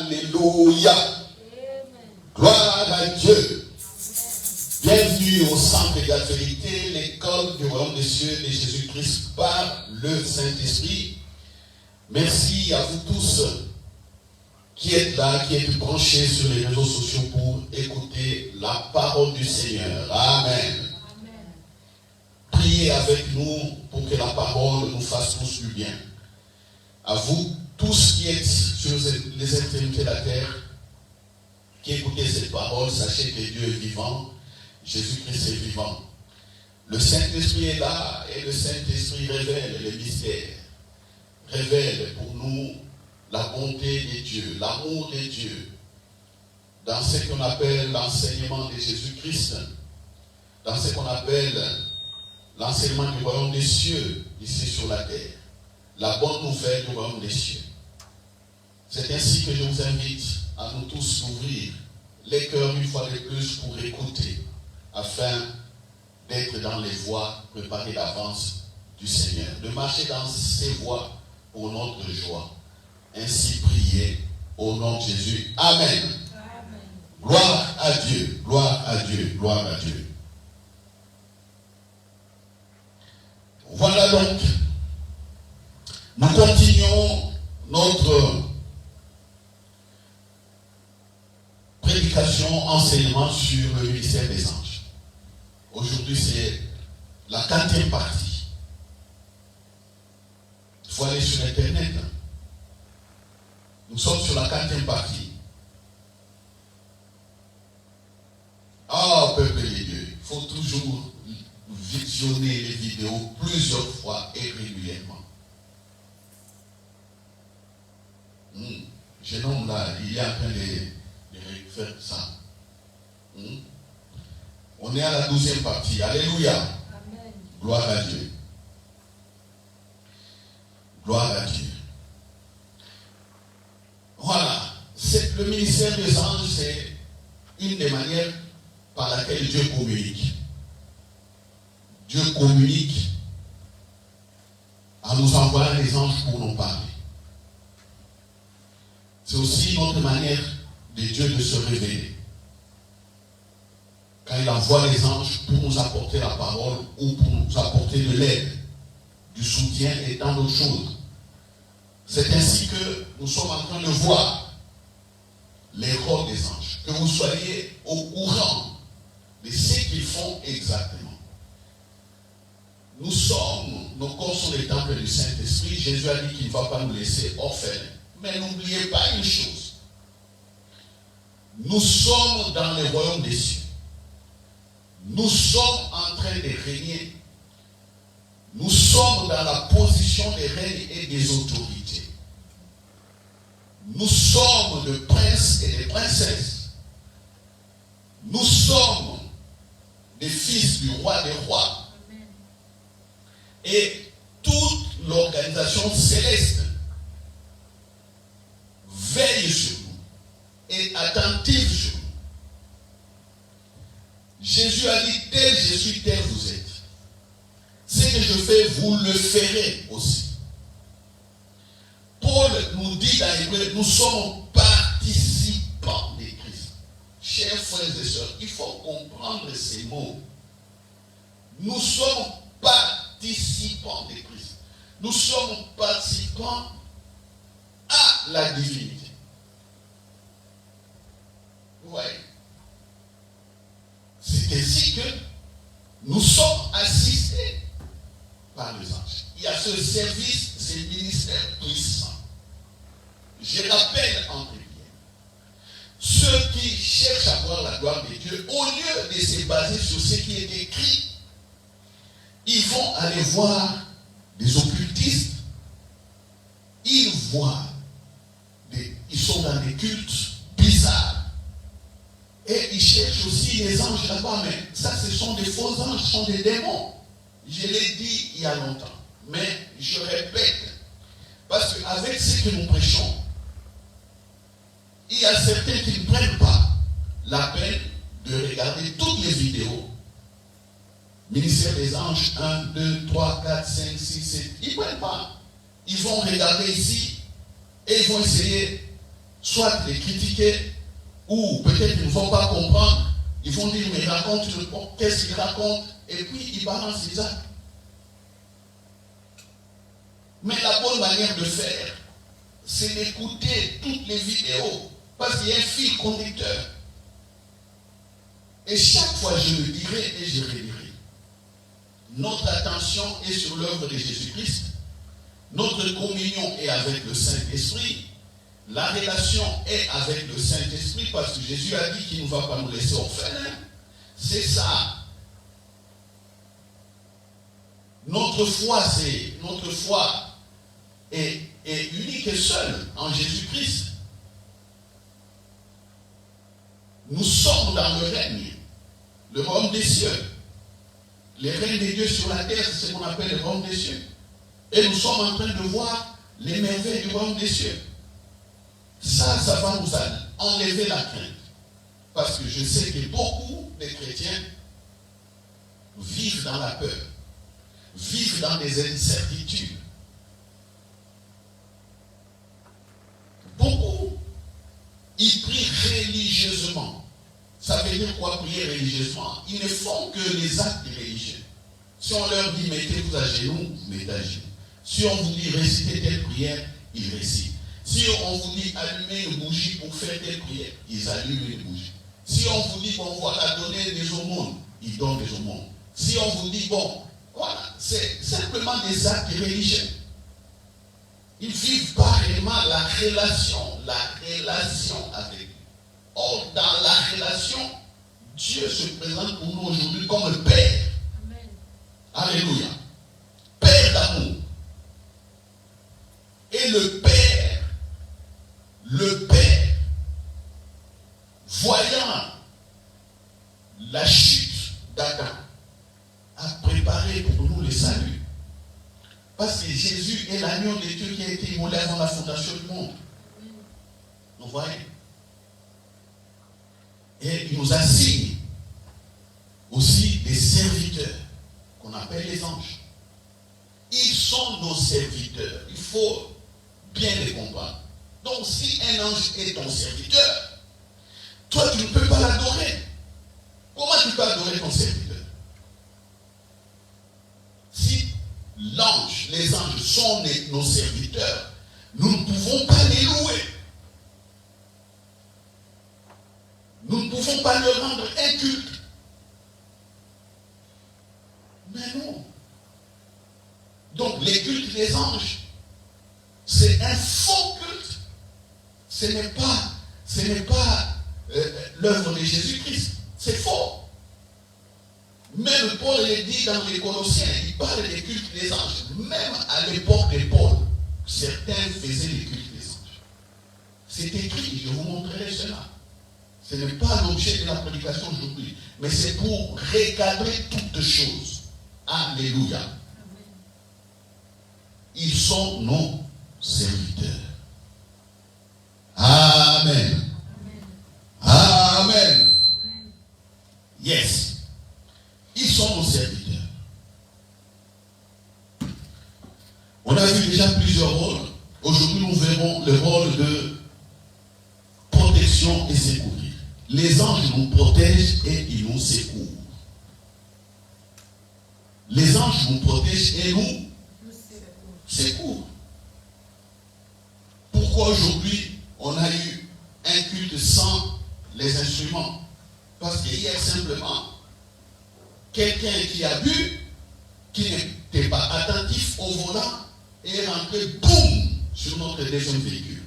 Alléluia. Gloire à Dieu. Bienvenue au Centre d'Autorité, l'école du royaume des cieux de Jésus-Christ par le Saint-Esprit. Merci à vous tous qui êtes là, qui êtes branchés sur les réseaux sociaux pour écouter la parole du Seigneur. Amen. Priez avec nous pour que la parole nous fasse tous du bien. À vous tous qui êtes sur les extrémités de la terre, qui écoutez cette parole, sachez que Dieu est vivant, Jésus-Christ est vivant. Le Saint-Esprit est là et le Saint-Esprit révèle les mystères, révèle pour nous la bonté de Dieu, l'amour de Dieu, dans ce qu'on appelle l'enseignement de Jésus-Christ, dans ce qu'on appelle l'enseignement du royaume des cieux, ici sur la terre. La bonne nouvelle du royaume des cieux. C'est ainsi que je vous invite à nous tous ouvrir les cœurs une fois de plus pour écouter, afin d'être dans les voies préparées d'avance du Seigneur, de marcher dans ces voies pour notre joie. Ainsi prier au nom de Jésus. Amen. Amen. Gloire à Dieu, gloire à Dieu, gloire à Dieu. Voilà donc, nous continuons notre prédication, enseignement sur le ministère des anges. Aujourd'hui, c'est la 4e partie. Il faut aller sur Internet. Nous sommes sur la 4e partie. Ah, peuple de Dieu, il faut toujours visionner les vidéos plusieurs fois et régulièrement. Jeune homme là, il est en train de faire ça. On est à la 12e partie. Alléluia. Amen. Gloire à Dieu. Gloire à Dieu. Voilà. Le ministère des anges, c'est une des manières par laquelle Dieu communique. Dieu communique en nous envoyant les anges pour nous parler. C'est aussi notre manière de Dieu de se révéler. Quand il envoie les anges pour nous apporter la parole ou pour nous apporter de l'aide, du soutien et tant d'autres choses. C'est ainsi que nous sommes en train de voir les rôles des anges. Que vous soyez au courant de ce qu'ils font exactement. Nos corps sont les temples du Saint-Esprit. Jésus a dit qu'il ne va pas nous laisser orphelins. Mais n'oubliez pas une chose. Nous sommes dans le royaume des cieux. Nous sommes en train de régner. Nous sommes dans la position des règnes et des autorités. Nous sommes des princes et des princesses. Nous sommes des fils du roi des rois. Et toute l'organisation céleste veille sur nous et attentive sur nous. Jésus a dit, tel je suis, tel vous êtes. Ce que je fais, vous le ferez aussi. Paul nous dit dans Hébreu, nous sommes participants de Christ. Chers frères et sœurs, il faut comprendre ces mots. Nous sommes participants de Christ. Nous sommes participants à la divinité. Vous voyez? C'est ainsi que nous sommes assistés par les anges. Il y a ce service, ce ministère puissant. Je rappelle entre bien, ceux qui cherchent à voir la gloire de Dieu, au lieu de se baser sur ce qui est écrit, ils vont aller voir des occultistes. Ils voient, ils sont dans des cultes bizarres. Et ils cherchent aussi les anges là-bas. Mais ça, ce sont des faux anges, ce sont des démons. Je l'ai dit il y a longtemps. Mais je répète. Parce qu'avec ce que nous prêchons, il y a certains qui ne prennent pas la peine de regarder toutes les vidéos. Ministère des anges, 1, 2, 3, 4, 5, 6, 7. Ils ne prennent pas. Ils vont regarder ici et ils vont essayer soit les critiquer, ou peut-être ils ne vont pas comprendre. Ils vont dire, mais raconte, qu'est-ce qu'il raconte? Et puis ils balancent les actes. Mais la bonne manière de faire, c'est d'écouter toutes les vidéos. Parce qu'il y a un fil conducteur. Et chaque fois, je le dirai et je redirai. Notre attention est sur l'œuvre de Jésus-Christ. Notre communion est avec le Saint-Esprit. La relation est avec le Saint-Esprit parce que Jésus a dit qu'il ne va pas nous laisser orphelins. C'est ça. Notre foi est unique et seule en Jésus-Christ. Nous sommes dans le règne, le royaume des cieux. Les règnes des dieux sur la terre, c'est ce qu'on appelle le royaume des cieux. Et nous sommes en train de voir les merveilles du royaume des cieux. Ça va nous enlever la crainte. Parce que je sais que beaucoup de chrétiens vivent dans la peur, vivent dans des incertitudes. Beaucoup, ils prient religieusement. Ça veut dire quoi, prier religieusement? Ils ne font que les actes religieux. Si on leur dit mettez-vous à genoux, vous mettez à genoux. Si on vous dit récitez telle prière, ils récitent. Si on vous dit allumer une bougie pour faire telle prière, ils allument une bougie. Si on vous dit bon voilà, donner des aumônes, ils donnent des aumônes. Si on vous dit bon, voilà, c'est simplement des actes religieux. Ils vivent pas vraiment la relation avec Dieu. Or, dans la relation, Dieu se présente pour nous aujourd'hui comme le Père. Amen. Alléluia. Père d'amour. Et le Père, voyant la chute d'Adam, a préparé pour nous le salut. Parce que Jésus est l'agneau de Dieu qui a été immolé avant la fondation du monde. Vous voyez? Et il nous assigne aussi des serviteurs qu'on appelle les anges. Ils sont nos serviteurs. Il faut bien les comprendre. Donc si un ange est ton serviteur, toi tu ne peux pas l'adorer. Comment tu peux adorer ton serviteur? Si les anges sont nos serviteurs, nous ne pouvons pas les louer. Nous ne pouvons pas leur rendre un culte. Mais non. Donc les cultes des anges, c'est un faux culte. Ce n'est pas l'œuvre de Jésus-Christ. C'est faux. Même Paul le dit dans les Colossiens, il parle des cultes des anges. Même à l'époque de Paul, certains faisaient les cultes des anges. C'est écrit, je vous montrerai cela. Ce n'est pas l'objet de la prédication aujourd'hui, mais c'est pour recadrer toutes choses. Alléluia. Ils sont nos serviteurs. Amen. Amen. Yes. Ils sont nos serviteurs. On a vu déjà plusieurs rôles. Aujourd'hui, nous verrons le rôle de protection et secourir. Les anges nous protègent et ils nous secourent. Les anges nous protègent et nous secourent. Pourquoi aujourd'hui on a eu un culte sans les instruments? Parce qu'il y a simplement quelqu'un qui a bu, qui n'était pas attentif au volant et est rentré, boum, sur notre deuxième véhicule.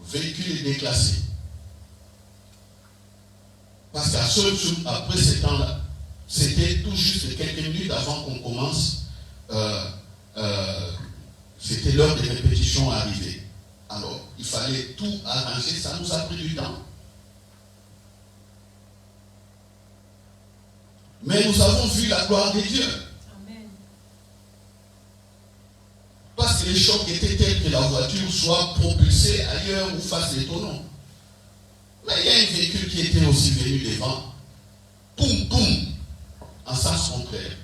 Le véhicule est déclassé. Parce qu'après ce temps-là, c'était tout juste quelques minutes avant qu'on commence, c'était l'heure des répétitions arrivée. Alors, il fallait tout arranger, ça nous a pris du temps. Mais nous avons vu la gloire de Dieu. Amen. Parce que les chocs étaient tels que la voiture soit propulsée ailleurs ou fasse les tonneaux. Mais il y a un véhicule qui était aussi venu devant. Poum, poum, en sens contraire.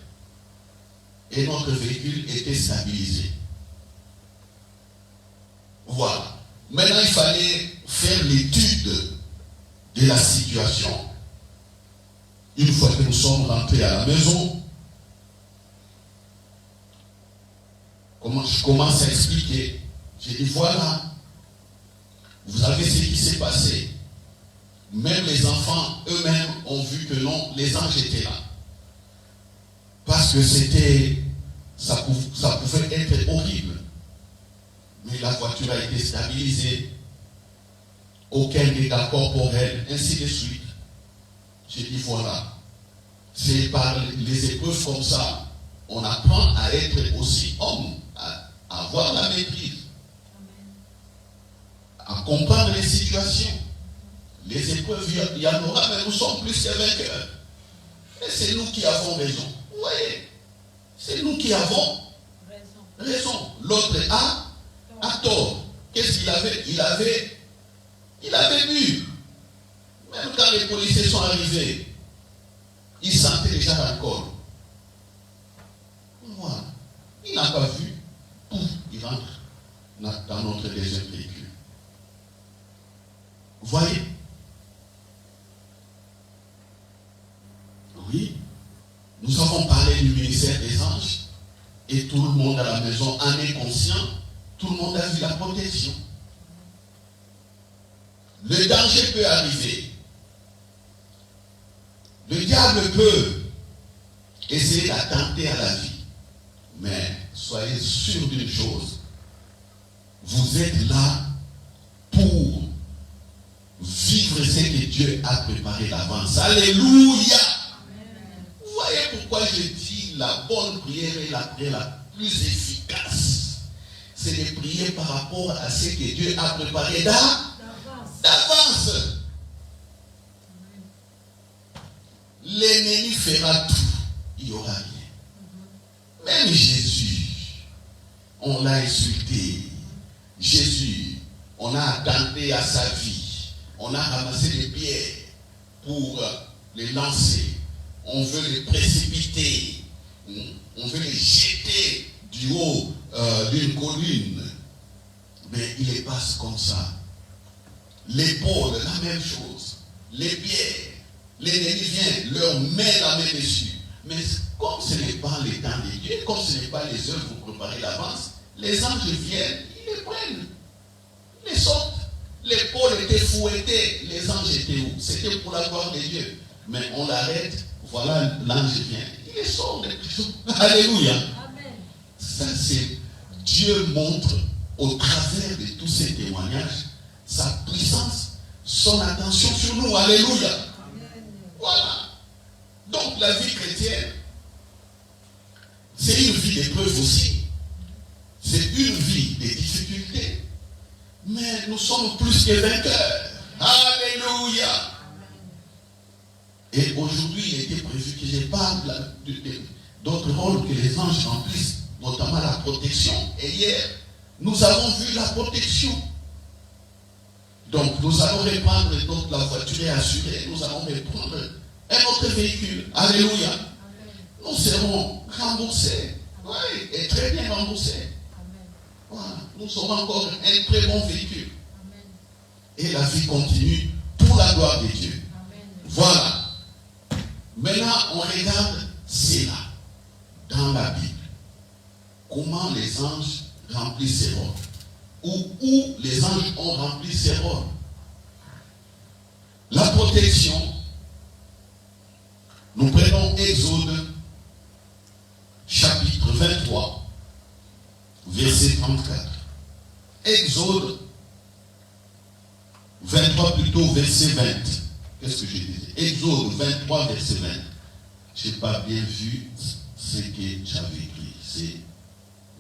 Et notre véhicule était stabilisé. fallait faire l'étude de la situation. Une fois que nous sommes rentrés à la maison, je commence à expliquer. J'ai dit, voilà, vous savez ce qui s'est passé. Même les enfants eux-mêmes ont vu que non, les anges étaient là. Parce que ça pouvait être horrible. Mais la voiture a été stabilisée. Aucun dégât corporel, ainsi de suite. J'ai dit, voilà. C'est par les épreuves comme ça, on apprend à être aussi homme, à avoir la maîtrise, à comprendre les situations. Les épreuves, il y en aura, mais nous sommes plus que vainqueurs. Et c'est nous qui avons raison. Vous voyez, c'est nous qui avons raison. L'autre a tort. Qu'est-ce qu'il avait? Il avait bu. Même quand les policiers sont arrivés, il sentait déjà l'alcool. Voilà. Il n'a pas vu. Pouf, il rentre dans notre deuxième véhicule. Vous voyez? Oui. Nous avons parlé du ministère des anges. Et tout le monde à la maison en est conscient. Tout le monde a vu la protection. Le danger peut arriver. Le diable peut essayer d'attenter à la vie. Mais soyez sûrs d'une chose. Vous êtes là pour vivre ce que Dieu a préparé d'avance. Alléluia. Vous voyez pourquoi je dis la bonne prière est la prière la plus efficace. C'est de prier par rapport à ce que Dieu a préparé d'avance. L'ennemi fera tout. Il n'y aura rien. Même Jésus, on l'a insulté. Jésus, on a attenté à sa vie. On a ramassé des pierres pour les lancer. On veut les précipiter. On veut les jeter du haut d'une colline. Mais il les passe comme ça. L'épaule, la même chose. Les pieds. L'ennemi vient, leur met la main dessus. Mais comme ce n'est pas les temps de Dieu, comme ce n'est pas les œuvres pour préparer d'avance, les anges viennent, ils les prennent. Ils les sortent. L'épaule était fouettée. Les anges étaient où? C'était pour la gloire de Dieu. Mais on l'arrête. Voilà, l'ange vient. Il les sort des prisons. Alléluia. Amen. Ça, c'est Dieu montre au travers de tous ces témoignages sa puissance, son attention sur nous. Alléluia. Amen. Voilà. Donc la vie chrétienne, c'est une vie d'épreuve aussi. C'est une vie de difficultés. Mais nous sommes plus que vainqueurs. Alléluia. Et aujourd'hui, il était prévu que je parle d'autres rôles que les anges remplissent, notamment la protection. Et hier, nous avons vu la protection. Donc, nous allons reprendre donc la voiture est assurée. Nous allons reprendre un autre véhicule. Alléluia. Amen. Nous serons remboursés. Oui, et très bien remboursés. Amen. Voilà. Nous sommes encore un très bon véhicule. Amen. Et la vie continue pour la gloire de Dieu. Amen. Voilà. Maintenant, on regarde cela dans la Bible. Comment les anges remplissent ces rôles. Où les anges ont rempli ces rôles. La protection. Nous prenons Exode, chapitre 23, verset 34. Exode 23 plutôt, verset 20. Qu'est-ce que je disais? Exode 23, verset 20. Je n'ai pas bien vu ce que j'avais écrit. C'est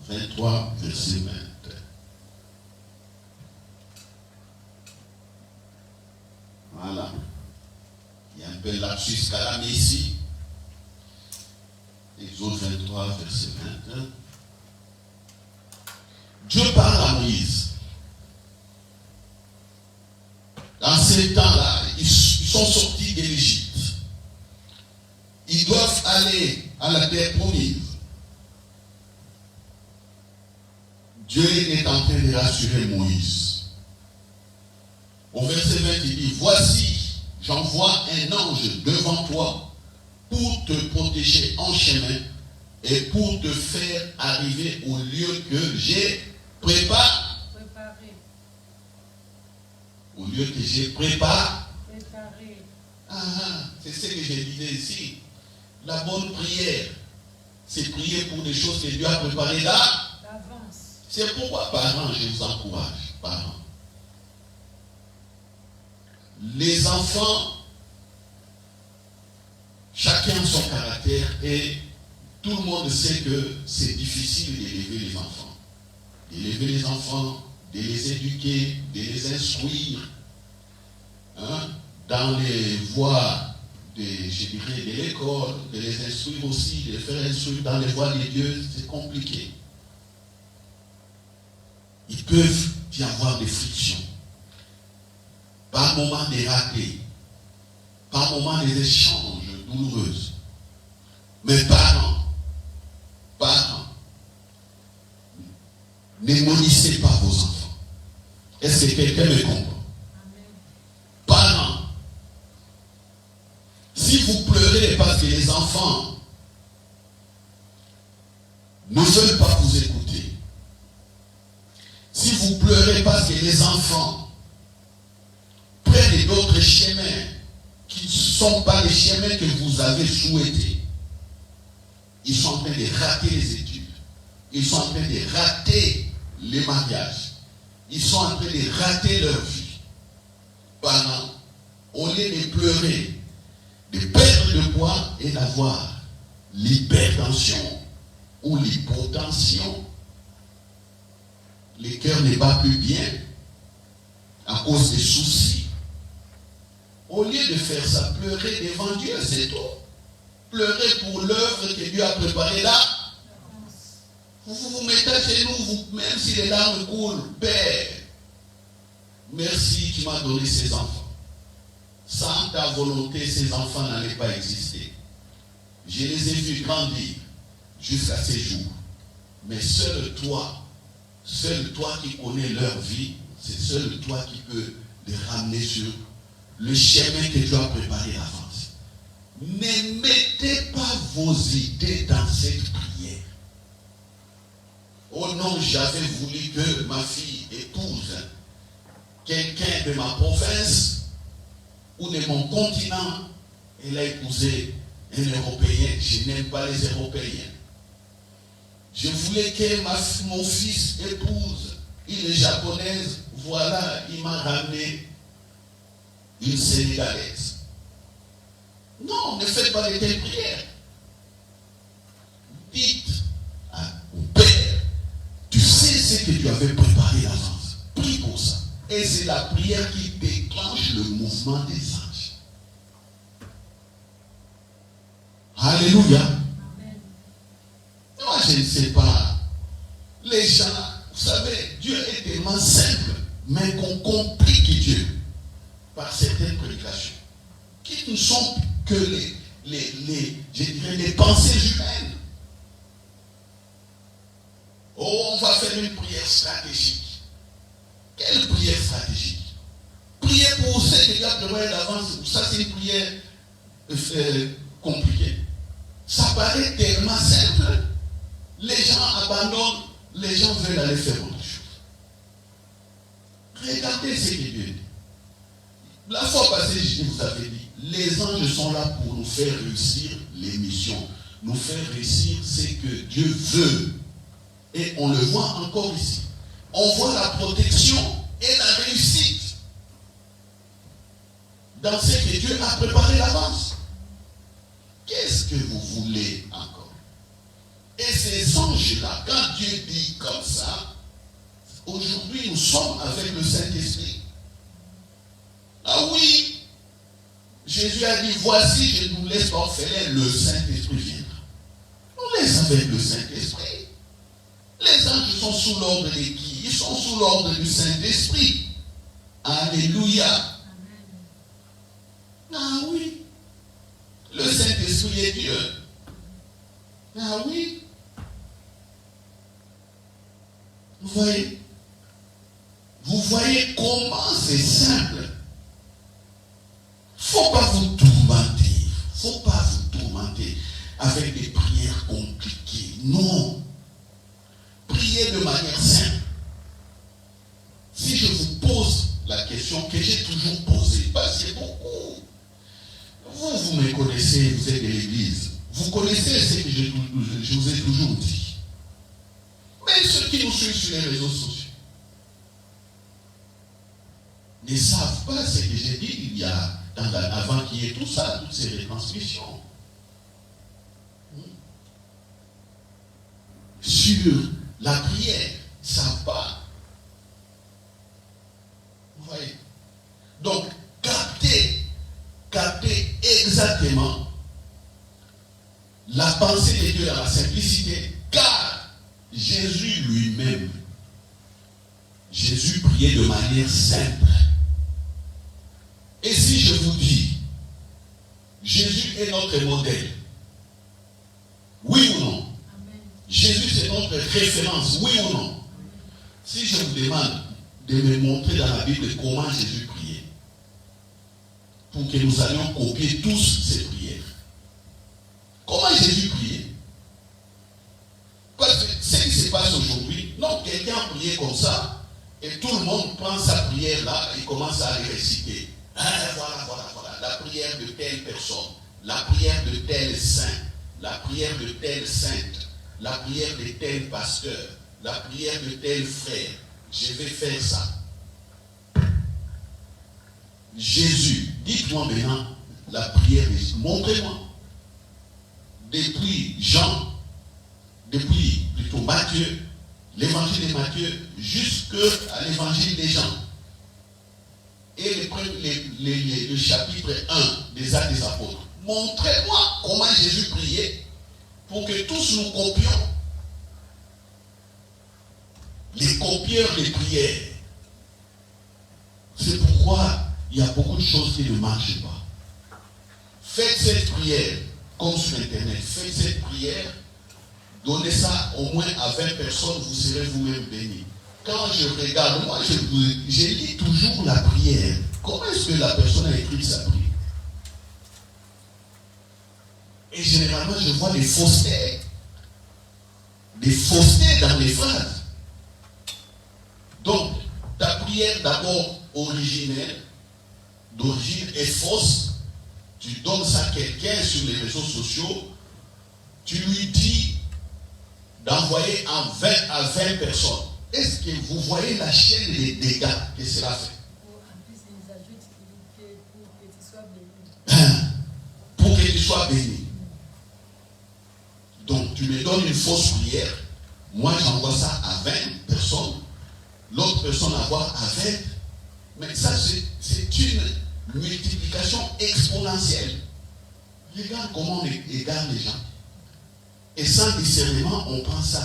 23, verset 20. Voilà. Il y a un peu lapsus calame ici. Exode 23, verset 20. Dieu parle à Moïse. Dans ces temps-là, ils sont sortis de l'Égypte. Ils doivent aller à la terre promise. Dieu est en train de rassurer Moïse. Au verset 20, il dit, voici, j'envoie un ange devant toi pour te protéger en chemin et pour te faire arriver au lieu que j'ai préparé. Au lieu que j'ai préparé. C'est ce que je disais ici. La bonne prière, c'est prier pour des choses que Dieu a préparées d'avance. C'est pourquoi, parents, je vous encourage, parents. Les enfants, chacun a son caractère et tout le monde sait que c'est difficile d'élever les enfants. D'élever les enfants, de les éduquer, de les instruire dans les voies de l'école, de les instruire aussi, de les faire instruire dans les voies de Dieu, c'est compliqué. Ils peuvent y avoir des frictions. Par moments des ratés, par moments des échanges douloureux. Mais parents, n'émonissez pas vos enfants. Est-ce que quelqu'un me comprend? Parents, si vous pleurez parce que les enfants ne veulent pas vous écouter, si vous pleurez parce que les enfants prennent d'autres chemins qui ne sont pas les chemins que vous avez souhaités, ils sont en train de rater les études, ils sont en train de rater les mariages, ils sont en train de rater leur vie. Parents, au lieu de pleurer, de perdre le poids et d'avoir l'hypertension ou l'hypotension, le cœur n'est pas plus bien à cause des soucis. Au lieu de faire ça, pleurer devant Dieu, c'est tout. Pleurer pour l'œuvre que Dieu a préparée là. Vous vous mettez chez nous, même si les larmes coulent, Père, merci, tu m'as donné ces enfants. Sans ta volonté, ces enfants n'allaient pas exister. Je les ai vus grandir jusqu'à ces jours. Mais seul toi qui connais leur vie, c'est seul toi qui peux les ramener sur le chemin que tu as préparé d'avance. Ne mettez pas vos idées dans cette prière. Oh non, j'avais voulu que ma fille épouse quelqu'un de ma province ou de mon continent. Elle a épousé un Européen. Je n'aime pas les Européens. Je voulais que mon fils épouse une Japonaise. Voilà, il m'a ramené une Sénégalaise. Non, ne faites pas de telles prières. Dites au Père, tu sais ce que tu avais préparé d'avance. Prie pour ça. Et c'est la prière qui déclenche le mouvement des anges. Alléluia. Amen. Moi, je ne sais pas. Les gens, vous savez, Dieu est tellement simple, mais qu'on complique Dieu par certaines prédications qui ne sont que les pensées humaines. Oh, on va faire une prière stratégique. Quelle prière stratégique? Prier pour ce que Dieu a préparé d'avance, ça c'est une prière compliquée. Ça paraît tellement simple. Les gens abandonnent, les gens veulent aller faire autre chose. Regardez ce que Dieu dit. La fois passée, je vous avais dit, les anges sont là pour nous faire réussir les missions, nous faire réussir ce que Dieu veut. Et on le voit encore ici. On voit la protection et la réussite dans ce que Dieu a préparé d'avance. Qu'est-ce que vous voulez encore? Et ces anges-là, quand Dieu dit comme ça, aujourd'hui nous sommes avec le Saint-Esprit. Ah oui, Jésus a dit, voici, je ne nous laisse pas orphelins, le Saint-Esprit viendra. Nous laisse avec le Saint-Esprit. Les anges sont sous l'ordre de qui? Ils sont sous l'ordre du Saint-Esprit. Alléluia. Amen. Ah oui. Le Saint-Esprit est Dieu. Ah oui. Vous voyez comment c'est simple. Il ne faut pas vous tourmenter avec des prières compliquées. Non. Priez de manière simple. Si je vous pose la question que j'ai toujours posée, parce que beaucoup, vous me connaissez, vous êtes de l'église, vous connaissez ce que je vous ai toujours dit. Mais ceux qui nous suivent sur les réseaux sociaux ne savent pas ce que j'ai dit il y a, avant qu'il y ait tout ça, toutes ces retransmissions. Sur la prière, ils ne savent pas. Vous voyez? Donc, captez exactement la pensée de Dieu dans la simplicité, car Jésus lui-même, Jésus priait de manière simple. Et si je vous dis, Jésus est notre modèle, oui ou non? Amen. Jésus c'est notre référence, oui ou non? Amen. Si je vous demande de me montrer dans la Bible comment Jésus priait, pour que nous allions copier tous ces prières. Comment Jésus priait? Parce que ce qui se passe aujourd'hui, non, quelqu'un priait comme ça, et tout le monde prend sa prière là et commence à les réciter. Ah, voilà, la prière de telle personne, la prière de tel saint, la prière de telle sainte, la prière de tel pasteur, la prière de tel frère. Je vais faire ça. Jésus, dites-moi maintenant la prière de Jésus. Montrez-moi. Depuis Jean, depuis plutôt Matthieu, l'évangile de Matthieu, jusqu'à l'évangile des Jean. Et le chapitre 1 des Actes des Apôtres. Montrez-moi comment Jésus priait pour que tous nous copions. Les copieurs des prières. C'est pourquoi il y a beaucoup de choses qui ne marchent pas. Faites cette prière, comme sur Internet, faites cette prière, donnez ça au moins à 20 personnes, vous serez vous-même bénis. Quand je regarde, moi je lis toujours la prière. Comment est-ce que la personne a écrit sa prière? Et généralement, je vois des faussetés. Des faussetés dans les phrases. Donc, ta prière d'abord originelle, d'origine est fausse. Tu donnes ça à quelqu'un sur les réseaux sociaux. Tu lui dis d'envoyer à 20 personnes. Est-ce que vous voyez la chaîne des dégâts que cela fait? En plus, ils ajoutent pour que tu sois béni. Pour que tu sois béni. Donc, tu me donnes une fausse prière. Moi, j'envoie ça à 20 personnes. L'autre personne envoie à 20. Mais ça, c'est une multiplication exponentielle. Regarde comment on égare les gens. Et sans discernement, on prend ça.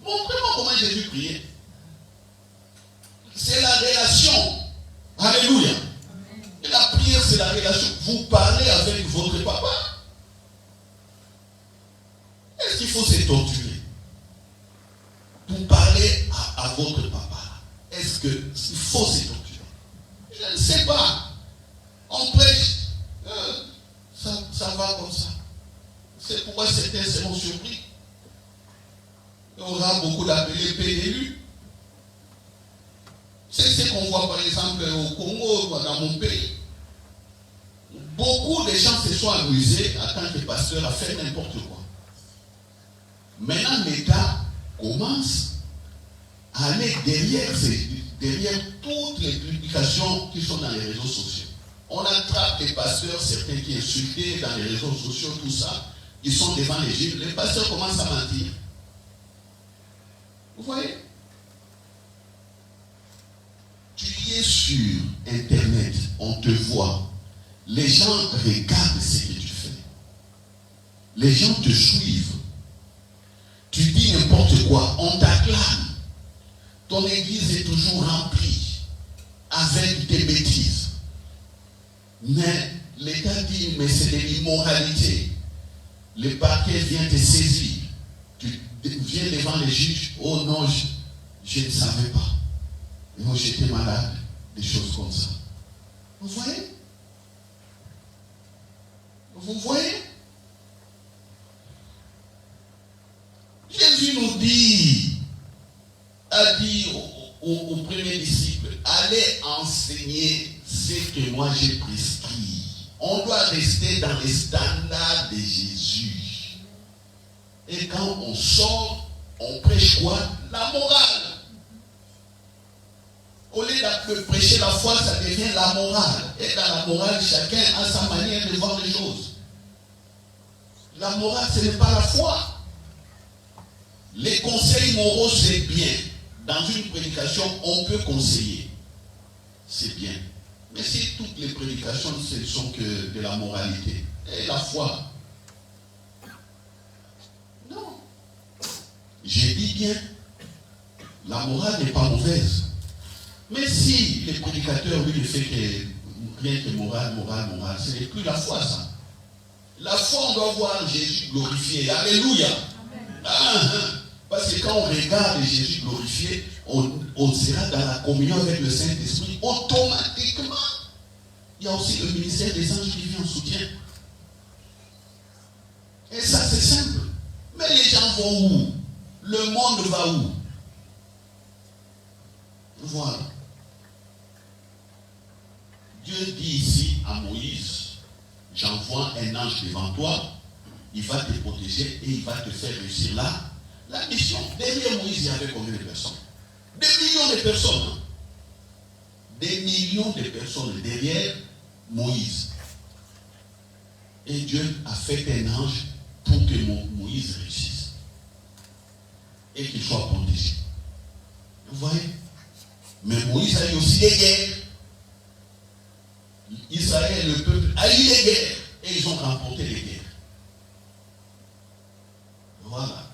Montrez-moi comment Jésus priait. C'est la relation. Alléluia. Et la prière, c'est la relation. Vous parlez avec votre papa. Est-ce qu'il faut se torturer pour parler à votre papa? Est-ce qu'il faut se torturer? Je ne sais pas. On prêche. Ça va comme ça. C'est pourquoi certains seront surpris. Il y aura beaucoup d'appelés PDU. C'est ce qu'on voit par exemple au Congo, dans mon pays. Beaucoup de gens se sont amusés en tant que pasteur à faire n'importe quoi. Maintenant, l'État commence à aller derrière toutes les publications qui sont dans les réseaux sociaux. On attrape les pasteurs, certains qui insultent dans les réseaux sociaux, tout ça. Ils sont devant les juges. Les pasteurs commencent à mentir. Vous voyez? Tu es sur Internet, on te voit. Les gens regardent ce que tu fais. Les gens te suivent. Tu dis n'importe quoi, on t'acclame. Ton église est toujours remplie avec des bêtises. Mais l'État dit, mais c'est de l'immoralité. Le parquet vient te saisir. Tu viens devant les juges. Oh non, je ne savais pas. Et moi j'étais malade. Des choses comme ça. Vous voyez? Vous voyez? Jésus nous a dit aux premiers disciples, allez enseigner ce que moi j'ai prescrit. On doit rester dans les standards de Jésus. Et quand on sort, on prêche quoi? La morale. Au lieu de prêcher la foi, ça devient la morale. Et dans la morale, chacun a sa manière de voir les choses. La morale, ce n'est pas la foi. Les conseils moraux, c'est bien. Dans une prédication, on peut conseiller. C'est bien. Mais si toutes les prédications, ce ne sont que de la moralité, et la foi? Non. J'ai dit bien, la morale n'est pas mauvaise. Mais si les prédicateurs, lui, ne fait que rien que morale, ce n'est plus la foi, ça. La foi, on doit voir Jésus glorifié. Alléluia. Parce que quand on regarde Jésus glorifié, on sera dans la communion avec le Saint-Esprit. Automatiquement, il y a aussi le ministère des anges qui vient en soutien. Et ça, c'est simple. Mais les gens vont où? Le monde va où? Voilà. Dieu dit ici à Moïse, j'envoie un ange devant toi, il va te protéger et il va te faire réussir la mission. Derrière Moïse, il y avait combien de personnes? Des millions de personnes. Hein? Des millions de personnes derrière Moïse. Et Dieu a fait un ange pour que Moïse réussisse. Et qu'il soit protégé. Vous voyez? Mais Moïse a eu aussi des guerres. Israël, le peuple, a eu des guerres. Et ils ont remporté les guerres. Voilà.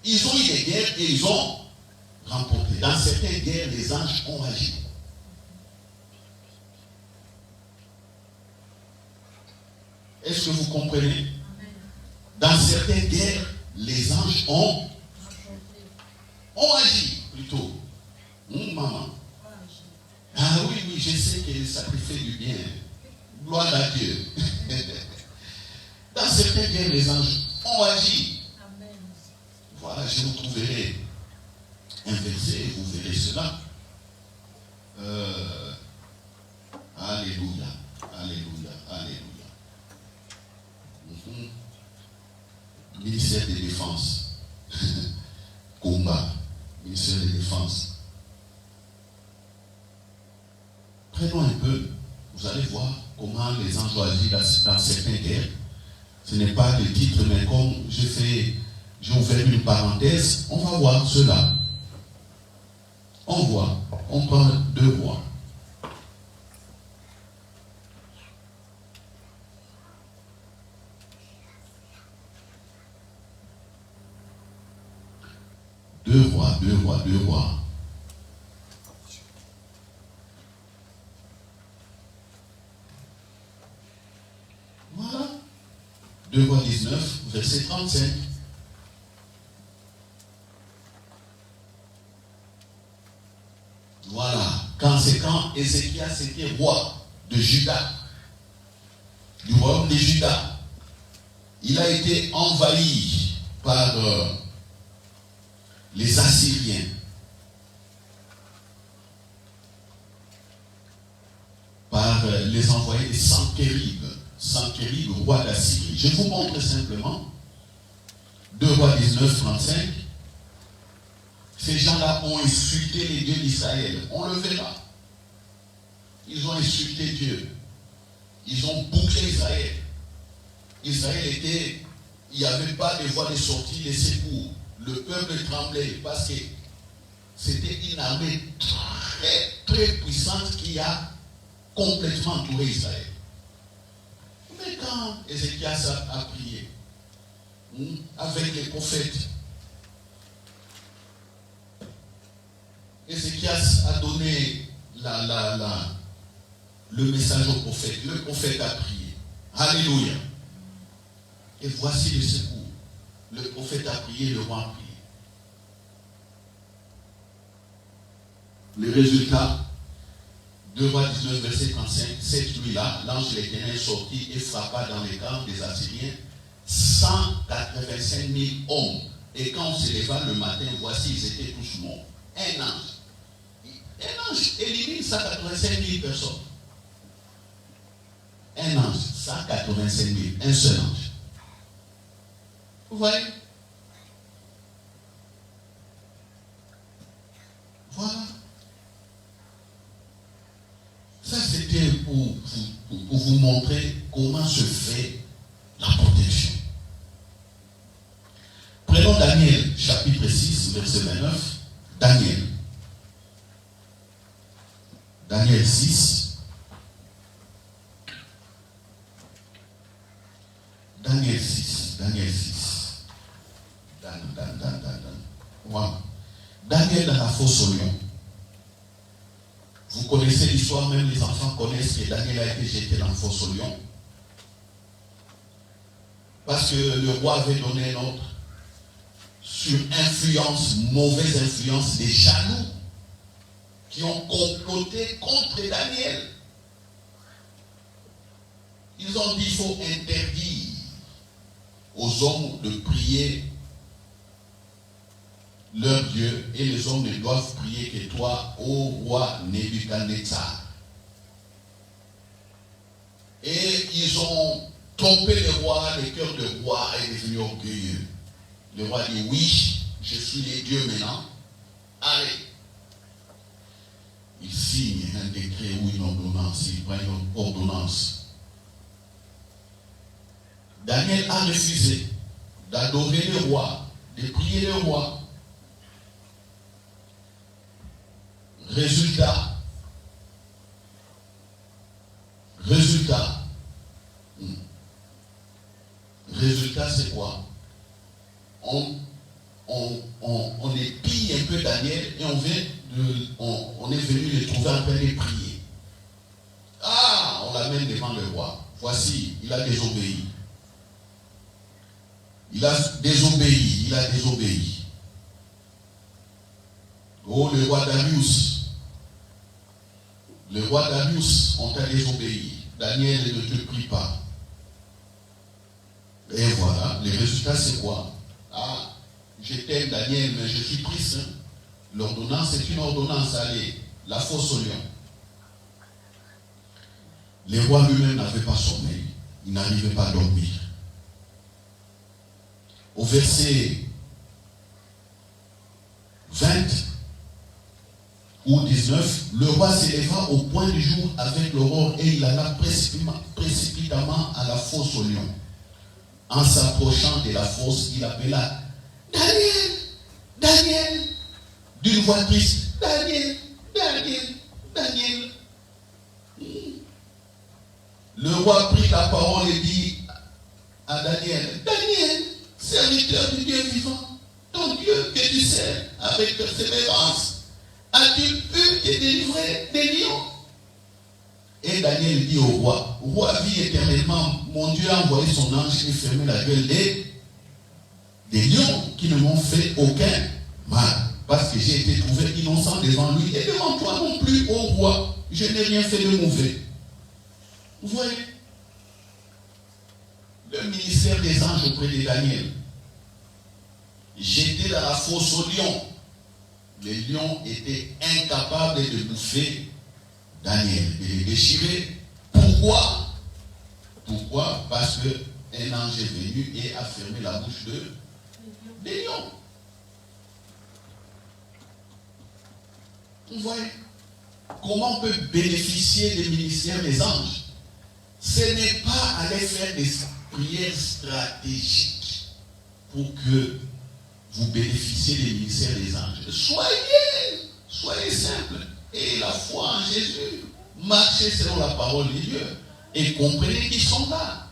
Ils ont eu des guerres et ils ont remporté. Dans certaines guerres, les anges ont agi. Est-ce que vous comprenez? Dans certaines guerres, les anges ont agi plutôt. Maman. Ah oui, je sais que ça te fait du bien. Gloire à Dieu. Dans certaines guerres, les anges ont agi. Voilà, je vous trouverai un verset et vous verrez cela. Alléluia, alléluia, alléluia. Ministère de Défense. Combat. Ministère de Défense. Prenons un peu, vous allez voir comment les anges agissent dans certaines guerres. Ce n'est pas le titre, mais comme j'ai ouvert une parenthèse, on va voir cela. On prend 2 rois. Deux rois. Voilà. 2 rois 19, verset 35. Voilà. Quand Ézéchias était roi de Juda, du royaume de Juda, il a été envahi par les Assyriens. Par les envoyés de Sanchérib, roi d'Assyrie. Je vous montre simplement 2 rois 19, 35. Ces gens-là ont insulté les dieux d'Israël. On le verra. Ils ont insulté Dieu. Ils ont bouclé Israël. Israël était... Il n'y avait pas de voie de sortie, de secours. Le peuple tremblait parce que c'était une armée très, très puissante qui a complètement entouré Israël. Mais quand Ézéchias a prié avec les prophètes, Ézéchias a donné le message au prophète. Le prophète a prié. Alléluia. Et voici le secours. Le prophète a prié, le roi a prié. Le résultat, 2 Rois 19, verset 35, cette nuit-là, l'ange de l'Éternel sortit et frappa dans les camps des Assyriens 185 000 hommes. Et quand on se leva le matin, voici, ils étaient tous morts. Un ange élimine 185 000 personnes. Un ange, 185 000, un seul ange. Vous voyez? Voilà. Ça, c'était pour vous montrer comment se fait la protection. Prenons Daniel, chapitre 6, verset 29. Daniel. Daniel 6. Daniel 6. Daniel 6. Voilà. Daniel dans la fosse au lion. Vous connaissez l'histoire, même les enfants connaissent que Daniel a été jeté dans la fosse au lion. Parce que le roi avait donné un ordre sur influence, mauvaise influence des jaloux qui ont comploté contre Daniel. Ils ont dit qu'il faut interdire aux hommes de prier leur Dieu, et les hommes ne doivent prier que toi, ô roi Nebuchadnezzar. Et ils ont trompé le roi, le cœur du roi est devenu orgueilleux. Le roi dit oui, je suis les dieux maintenant. Allez. Il signe un décret ou une ordonnance, il prend une ordonnance. Daniel a refusé d'adorer le roi, de prier le roi. Résultat, c'est quoi? On épille un peu Daniel et on est venu le trouver en train de prier. Ah, on l'amène devant le roi. Voici, il a désobéi. Il a désobéi. Oh, le roi Darius. Le roi Darius, on t'a désobéi. Daniel ne te prie pas. Et voilà, le résultat c'est quoi? Ah, je t'aime Daniel, mais je suis triste. Hein? L'ordonnance est une ordonnance, allez, la fosse au lion. Le roi lui-même n'avait pas sommeil. Il n'arrivait pas à dormir. Au verset 20 ou 19, le roi s'éleva au point du jour avec l'aurore et il alla précipitamment à la fosse au lion. En s'approchant de la fosse, il appela Daniel, Daniel, d'une voix triste, Daniel, Daniel, Daniel. Le roi prit la parole et dit à Daniel, Daniel, serviteur du Dieu vivant, ton Dieu que tu sers avec persévérance, as-tu pu te délivrer des lions? Et Daniel dit au roi, roi, vis éternellement, mon Dieu a envoyé son ange et fermé la gueule des lions qui ne m'ont fait aucun mal, parce que j'ai été trouvé innocent devant lui et devant toi non plus, ô roi, je n'ai rien fait de mauvais. Vous voyez le ministère des anges auprès de Daniel. J'étais dans la fosse aux lions. Les lions étaient incapables de bouffer Daniel, de les déchirer. Pourquoi? Pourquoi? Parce qu'un ange est venu et a fermé la bouche des lions. Vous voyez comment on peut bénéficier des ministères des anges? Ce n'est pas aller faire des prières stratégiques pour que vous bénéficiez des ministères des anges. Soyez simple. Et la foi en Jésus, marchez selon la parole de Dieu et comprenez qu'ils sont là.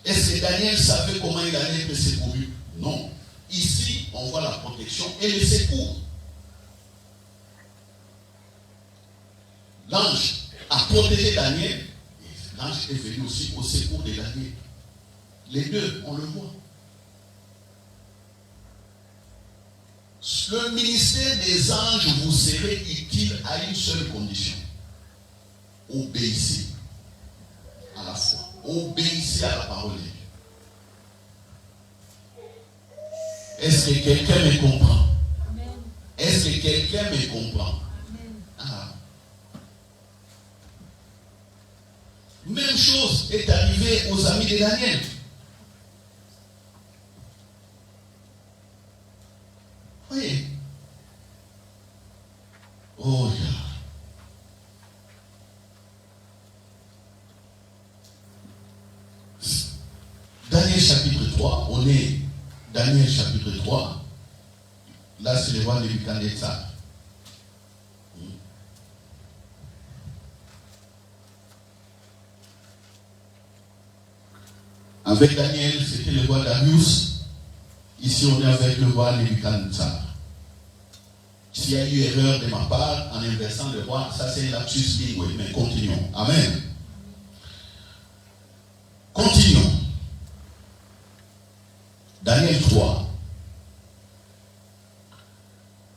Est-ce que Daniel savait comment il allait être secouru? Non. Ici, on voit la protection et le secours. L'ange a protégé Daniel. Et l'ange est venu aussi au secours de Daniel. Les deux, on le voit. Le ministère des anges vous serait utile à une seule condition. Obéissez à la foi. Obéissez à la parole de Dieu. Est-ce que quelqu'un me comprend? Amen. Est-ce que quelqu'un me comprend? Amen. Ah. Même chose est arrivée aux amis de Daniel. Oui. Oh là. Daniel chapitre 3, on est Daniel chapitre 3. Là, c'est le roi Nebuchadnezzar. Avec Daniel, c'était le roi Darius. Ici, on est avec le roi Nebuchadnezzar. S'il y a eu erreur de ma part en inversant le roi, ça c'est un lapsus lingue, mais continuons. Amen. Continuons. Daniel 3.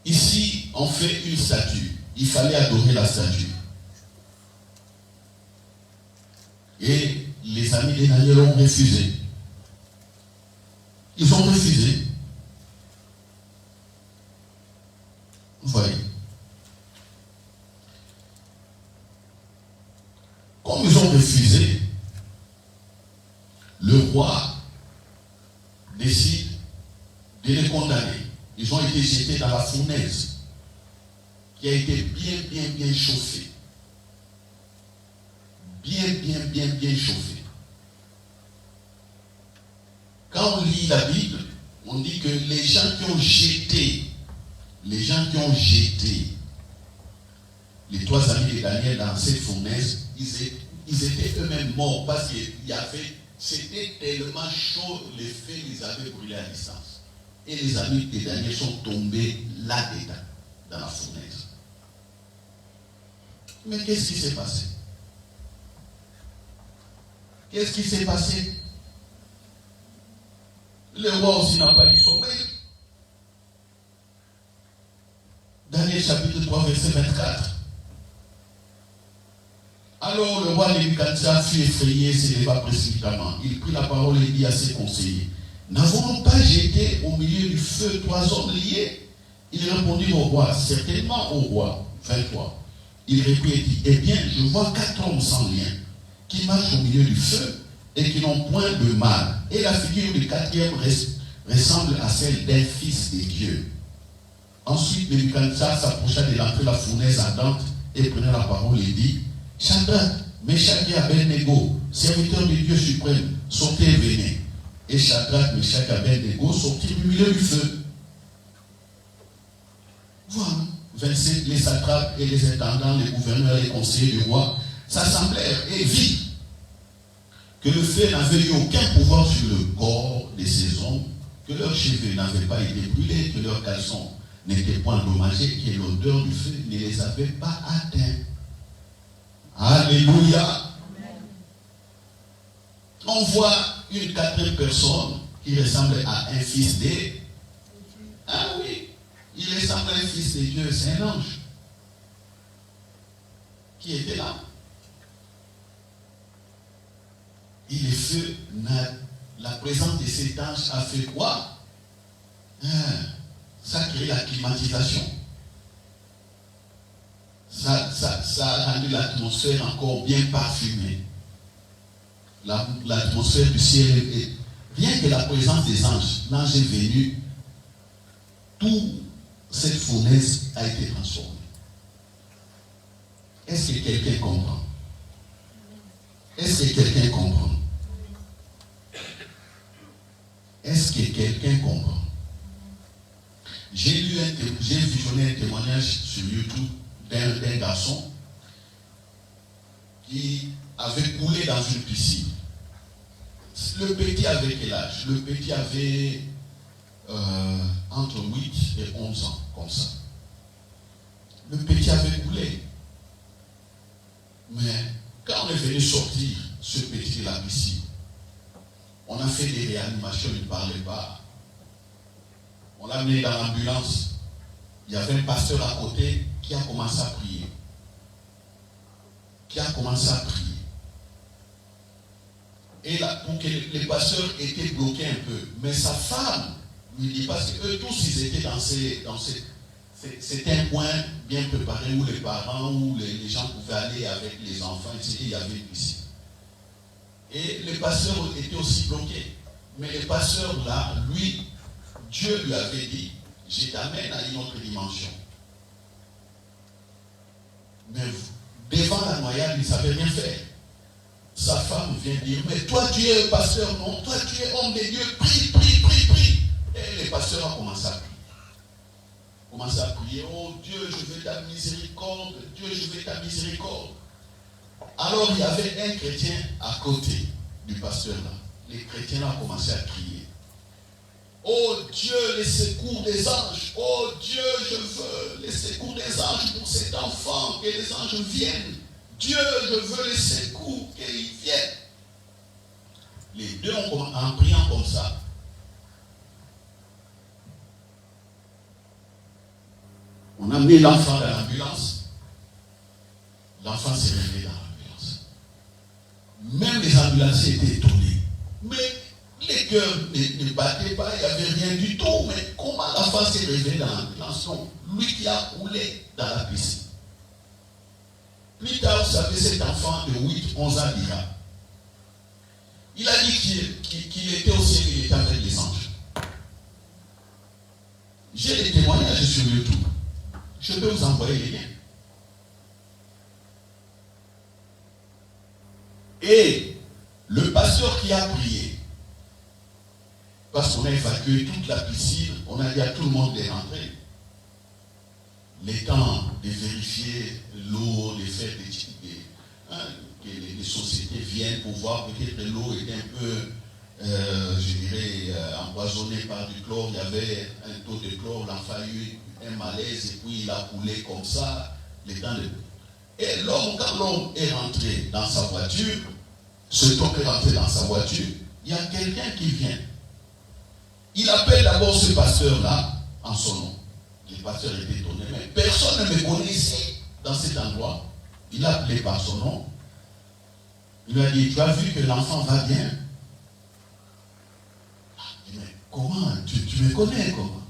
Ici, on fait une statue. Il fallait adorer la statue. Et les amis de Daniel ont refusé. Ils ont refusé. Vous voyez. Comme ils ont refusé, le roi décide de les condamner. Ils ont été jetés dans la fournaise qui a été bien chauffée. Bien chauffée. Quand on lit la Bible, on dit que les gens qui ont jeté les trois amis de Daniel dans cette fournaise, ils étaient eux-mêmes morts parce qu'il y avait, c'était tellement chaud, les feux les avaient brûlés à distance. Et les amis de Daniel sont tombés là-dedans, dans la fournaise. Mais qu'est-ce qui s'est passé? Qu'est-ce qui s'est passé? Le roi aussi n'a pas eu sommeil. Daniel chapitre 3, verset 24. Alors le roi Nebuchadnezzar fut effrayé et s'éleva précipitamment. Il prit la parole et dit à ses conseillers: n'avons-nous pas jeté au milieu du feu 3 hommes liés? Il répondit au roi: certainement au roi. 23. Il répondit et dit: eh bien, je vois 4 hommes sans lien qui marchent au milieu du feu et qui n'ont point de mal. Et la figure du 4e ressemble à celle d'un fils de Dieu. Ensuite, Nebuchadnezzar s'approcha de l'entrée de la fournaise ardente et prenant la parole et dit: Shadrach, Meshach et Abednego, serviteurs du Dieu suprême, sortez et venez. Et Shadrach, Meshach et Abednego sortirent du milieu du feu. Voilà. 27, les satrapes et les intendants, les gouverneurs et les conseillers du roi s'assemblèrent et virent que le feu n'avait eu aucun pouvoir sur le corps de ces hommes, que leurs cheveux n'avaient pas été brûlés, que leurs caleçons n'étaient point endommagés, que l'odeur du feu ne les avait pas atteints. Alléluia. Amen. On voit une 4e personne qui ressemble à un fils de... Ah oui, il ressemble à un fils de Dieu, c'est un ange qui était là. Et le feu, la présence de cet ange a fait quoi? Ça a créé la climatisation. Ça a rendu l'atmosphère encore bien parfumée. L'atmosphère du ciel est... Rien que la présence des anges, l'ange est venu, toute cette fournaise a été transformée. Est-ce que quelqu'un comprend? Est-ce que quelqu'un comprend? Est-ce que quelqu'un comprend? J'ai visionné un témoignage sur YouTube d'un garçon qui avait coulé dans une piscine. Le petit avait quel âge? Le petit avait entre 8 et 11 ans, comme ça. Le petit avait coulé. Mais quand on est venu sortir ce petit de la piscine, on a fait des réanimations, il ne parlait pas. On l'a amené dans l'ambulance. il y avait un pasteur à côté qui a commencé à prier. Et là, pour que les pasteurs étaient bloqués un peu. Mais sa femme lui dit, parce qu'eux tous, ils étaient c'était un coin bien préparé où les parents, où les gens pouvaient aller avec les enfants, etc. Il y avait une piscine. Et les pasteurs étaient aussi bloqués. Mais les pasteurs là, lui, Dieu lui avait dit, je t'amène à une autre dimension. Mais devant la noyade, il ne savait rien faire. Sa femme vient dire, mais toi tu es pasteur, non? Toi tu es homme de Dieu, prie. Et les pasteurs ont commencé à prier. Oh Dieu, je veux ta miséricorde. Dieu, je veux ta miséricorde. Alors il y avait un chrétien à côté du pasteur là. Les chrétiens là ont commencé à crier. Oh Dieu, les secours des anges. Oh Dieu, je veux les secours des anges pour cet enfant, que les anges viennent. Dieu, je veux les secours, qu'ils viennent. Les deux en priant comme ça. On a mis l'enfant dans l'ambulance. L'enfant s'est réveillé dans l'ambulance. Même les ambulanciers étaient étonnés. Mais les cœurs ne battaient pas, il n'y avait rien du tout. Mais comment l'enfant s'est réveillé dans l'ambulance? Lui qui a roulé dans la piscine. Plus tard, vous savez, cet enfant de 8-11 ans dira. Il a dit qu'il était au ciel, il était avec les anges. J'ai des témoignages sur YouTube. Je peux vous envoyer les liens. Et le pasteur qui a prié, parce qu'on a évacué toute la piscine, on a dit à tout le monde de rentrer. Les temps de vérifier l'eau, de faire que les sociétés viennent pour voir peut-être que l'eau est un peu, empoisonnée par du chlore. Il y avait un taux de chlore, l'enfant a eu un malaise et puis il a coulé comme ça. Les temps de... Et quand l'homme est rentré dans sa voiture, cet homme est rentré dans sa voiture, il y a quelqu'un qui vient. Il appelle d'abord ce pasteur-là en son nom. Le pasteur était étonné, mais personne ne me connaissait dans cet endroit. Il l'a appelé par son nom. Il lui a dit, tu as vu que l'enfant va bien? Il dit, mais comment? Tu me connais comment?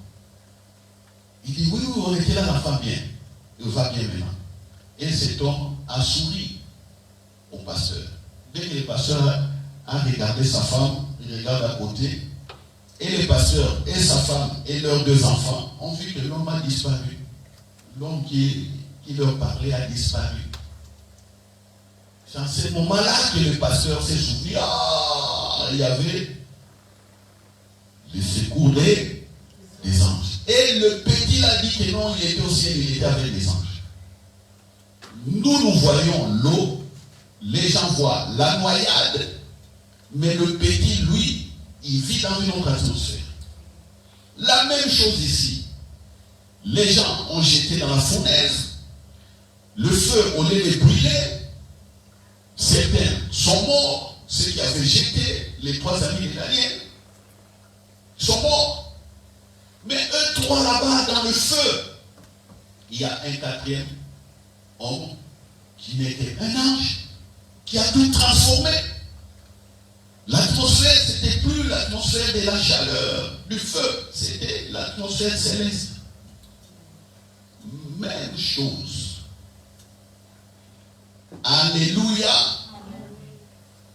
Il dit, oui, on était là, l'enfant bien. Il va bien maintenant. Et cet homme a souri au pasteur. Dès que le pasteur a regardé sa femme, il regarde à côté. Et le pasteur et sa femme et leurs deux enfants ont vu que l'homme a disparu. L'homme qui leur parlait a disparu. C'est en ce moment-là que le pasteur s'est souvenu. Il y avait le secours des anges. Et le petit l'a dit que non, il était au ciel, il était avec les anges. Nous voyons l'eau, les gens voient la noyade, mais le petit, lui, il vit dans une autre atmosphère. La même chose ici. Les gens ont jeté dans la fournaise. Le feu, au lieu de brûler, certains sont morts. Ceux qui avaient jeté, les 3 amis de Daniel, sont morts. Mais eux 3 là-bas dans le feu, il y a un 4e homme qui n'était un ange, qui a tout transformé. L'atmosphère, c'était plus l'atmosphère de la chaleur, du feu, c'était l'atmosphère céleste. Même chose. Alléluia.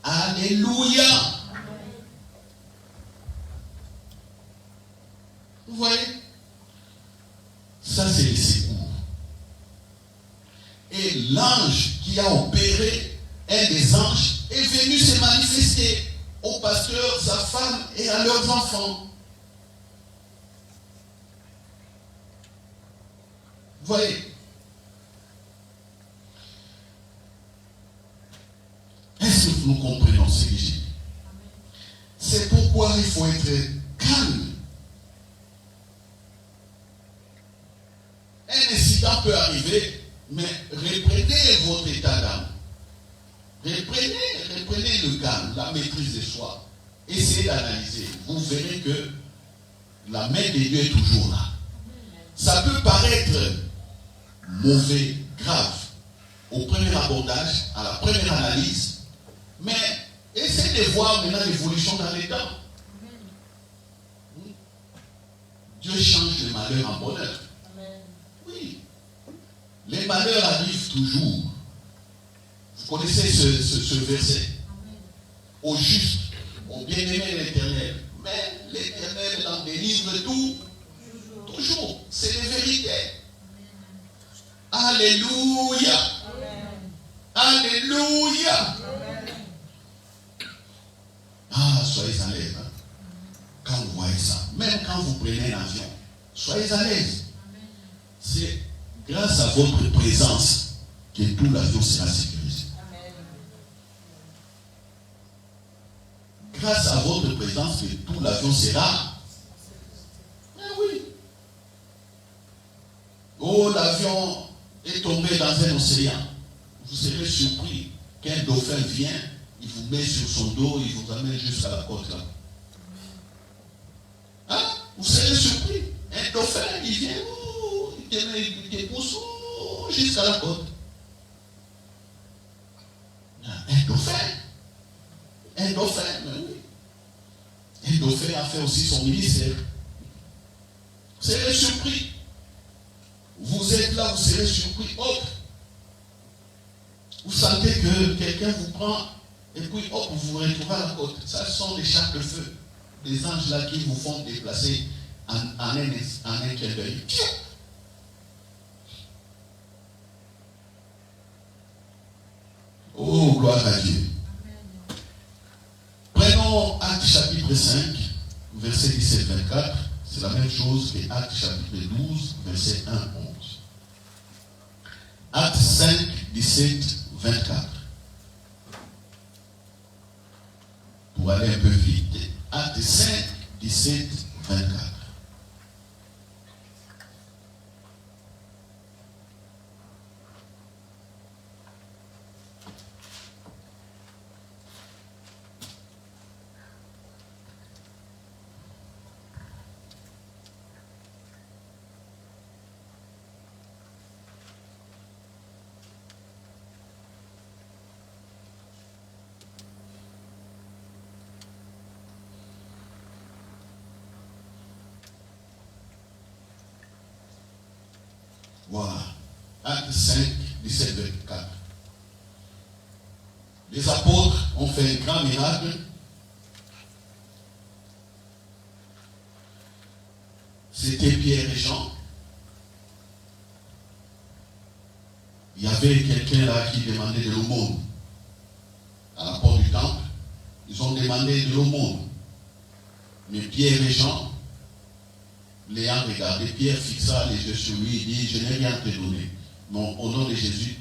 Alléluia. Vous voyez? Ça, c'est les secours. Et l'ange qui a opéré, un des anges, est venu se manifester au pasteur, sa femme et à leurs enfants. Vous voyez? Est-ce que nous comprenons ce que j'ai dit? C'est pourquoi il faut être calme. Un incident peut arriver, mais reprenez votre état d'âme. Reprenez le calme, la maîtrise de soi. Essayez d'analyser. Vous verrez que la main de Dieu est toujours là. Ça peut paraître mauvais, grave, au premier abordage, à la première analyse, mais essayez de voir maintenant l'évolution dans les temps. Dieu change le malheur en bonheur. Oui. Les malheurs arrivent toujours. Vous connaissez ce verset. Au juste, au bien-aimé de l'Éternel. Mais l'Éternel en délivre tout. Toujours. C'est les vérités. Alléluia. Alléluia. Ah, soyez à l'aise. Hein? Quand vous voyez ça, même quand vous prenez l'avion, soyez à l'aise. C'est grâce à votre présence que tout l'avion sera sécurisé. Grâce à votre présence que tout l'avion sera. Ah oui. Oh, l'avion est tombé dans un océan. Vous serez surpris qu'un dauphin vient, il vous met sur son dos, il vous amène jusqu'à la côte là. Hein? Vous serez surpris. Un dauphin, il vient, il te pousse jusqu'à la côte. Un dauphin. Un dauphin, mais oui. Un dauphin a fait aussi son ministère. Vous serez surpris. Vous êtes là, vous serez surpris. Hop. Vous sentez que quelqu'un vous prend et puis hop, vous vous retrouvez à la côte. Ça sont des chars de feu. Des anges là qui vous font déplacer en un clin d'œil. Oh, gloire à Dieu. Prenons Actes chapitre 5, verset 17-24. C'est la même chose que Actes chapitre 12, verset 1-11. Actes 5, 17-24. Pour aller un peu vite. Actes 5, 17-24. Voilà. Acte 5, 17, 24. Les apôtres ont fait un grand miracle. C'était Pierre et Jean. Il y avait quelqu'un là qui demandait de l'aumône à la porte du temple. Ils ont demandé de l'aumône. Mais Pierre et Jean, l'ayant regardé, Pierre fixa les yeux sur lui et dit, je n'ai rien te donné. Non, au nom de Jésus,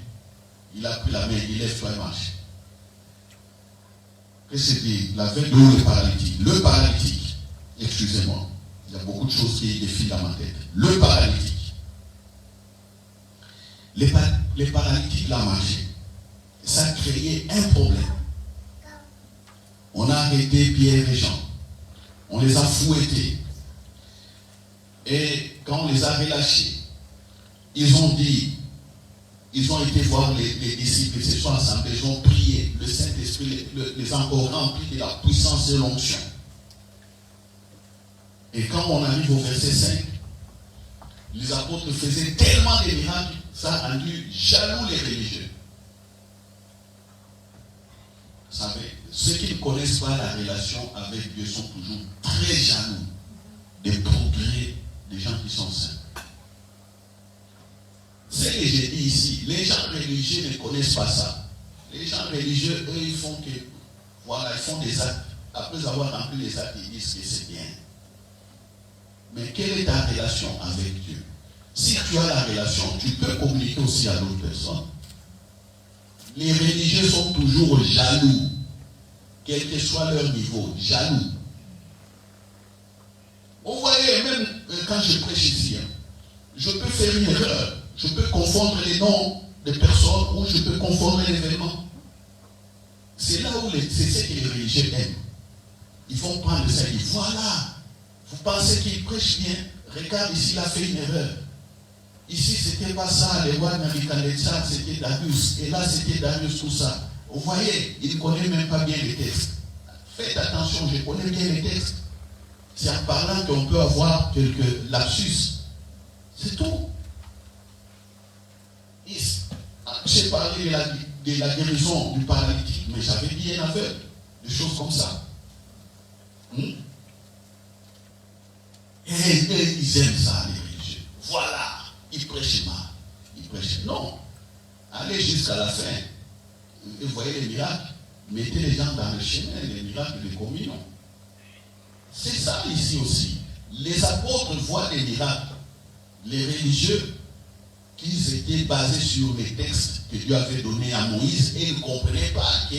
il a pris la main, il lève-toi et marche. Qu'est-ce que c'est? La veille de le paralytique. Le paralytique, excusez-moi, il y a beaucoup de choses qui défilent dans ma tête. Le paralytique. Les paralytiques l'ont marché. Ça a créé un problème. On a arrêté Pierre et Jean. On les a fouettés. Et quand on les a relâchés, ils ont été voir les disciples, ils se sont assemblés, ils ont prié. Le Saint-Esprit les a encore remplis de la puissance de l'onction. Et quand on arrive au verset 5, les apôtres faisaient tellement de miracles, ça a rendu jaloux les religieux. Vous savez, ceux qui ne connaissent pas la relation avec Dieu sont toujours très jaloux des progrès des gens qui sont saints. Ce que j'ai dit ici, les gens religieux ne connaissent pas ça. Les gens religieux, eux, ils font que, voilà, ils font des actes. Après avoir rempli les actes, ils disent que c'est bien. Mais quelle est ta relation avec Dieu? Si tu as la relation, tu peux communiquer aussi à d'autres personnes. Les religieux sont toujours jaloux, quel que soit leur niveau, jaloux. Vous voyez, même quand je prêche ici, je peux faire une erreur. Je peux confondre les noms de personnes ou je peux confondre l'événement. C'est là où c'est ce que les religieux aiment. Ils vont prendre ça et dire, voilà, vous pensez qu'il prêche bien, regarde ici, il a fait une erreur. Ici, c'était pas ça, les rois Nebuchadnezzar, c'était Darius. Et là, c'était Darius, tout ça. Vous voyez, il ne connaît même pas bien les textes. Faites attention, je connais bien les textes. C'est en parlant qu'on peut avoir quelques lapsus. C'est tout. J'ai parlé de la guérison du paralytique, mais j'avais dit un aveugle, des choses comme ça. Et ils aiment ça, les religieux. Voilà, ils prêchent mal. Ils prêchent. Non. Allez jusqu'à la fin. Vous voyez les miracles. Mettez les gens dans le chemin, les miracles de communion. C'est ça ici aussi. Les apôtres voient les miracles. Les religieux, qu'ils étaient basés sur les textes que Dieu avait donnés à Moïse et ils ne comprenaient pas que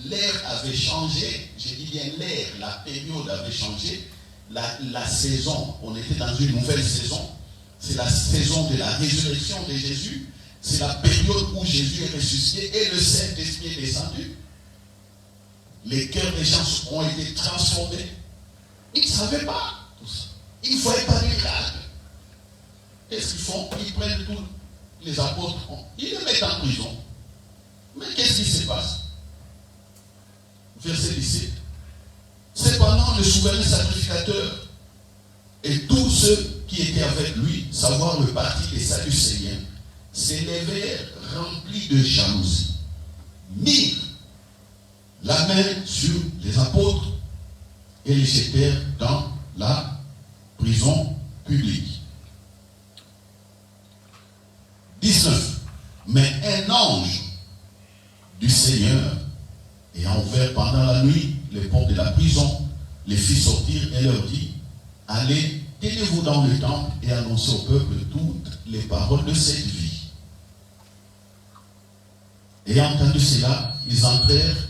l'ère avait changé. Je dis bien l'ère, la période avait changé. La saison, on était dans une nouvelle saison. C'est la saison de la résurrection de Jésus. C'est la période où Jésus est ressuscité et le Saint-Esprit est descendu. Les cœurs des gens ont été transformés. Ils ne savaient pas tout ça. Ils ne voyaient pas les miracles. Qu'est-ce qu'ils font? Ils prennent tous les apôtres, ils les mettent en prison. Mais qu'est-ce qui se passe? Verset 17. Cependant, le souverain sacrificateur et tous ceux qui étaient avec lui, savoir le parti des Sadducéens, s'élevèrent remplis de jalousie, mirent la main sur les apôtres et les jetèrent dans la prison publique. 19. Mais un ange du Seigneur ayant ouvert pendant la nuit les portes de la prison, les fit sortir et leur dit: allez, tenez-vous dans le temple et annoncez au peuple toutes les paroles de cette vie. Ayant entendu cela, ils entrèrent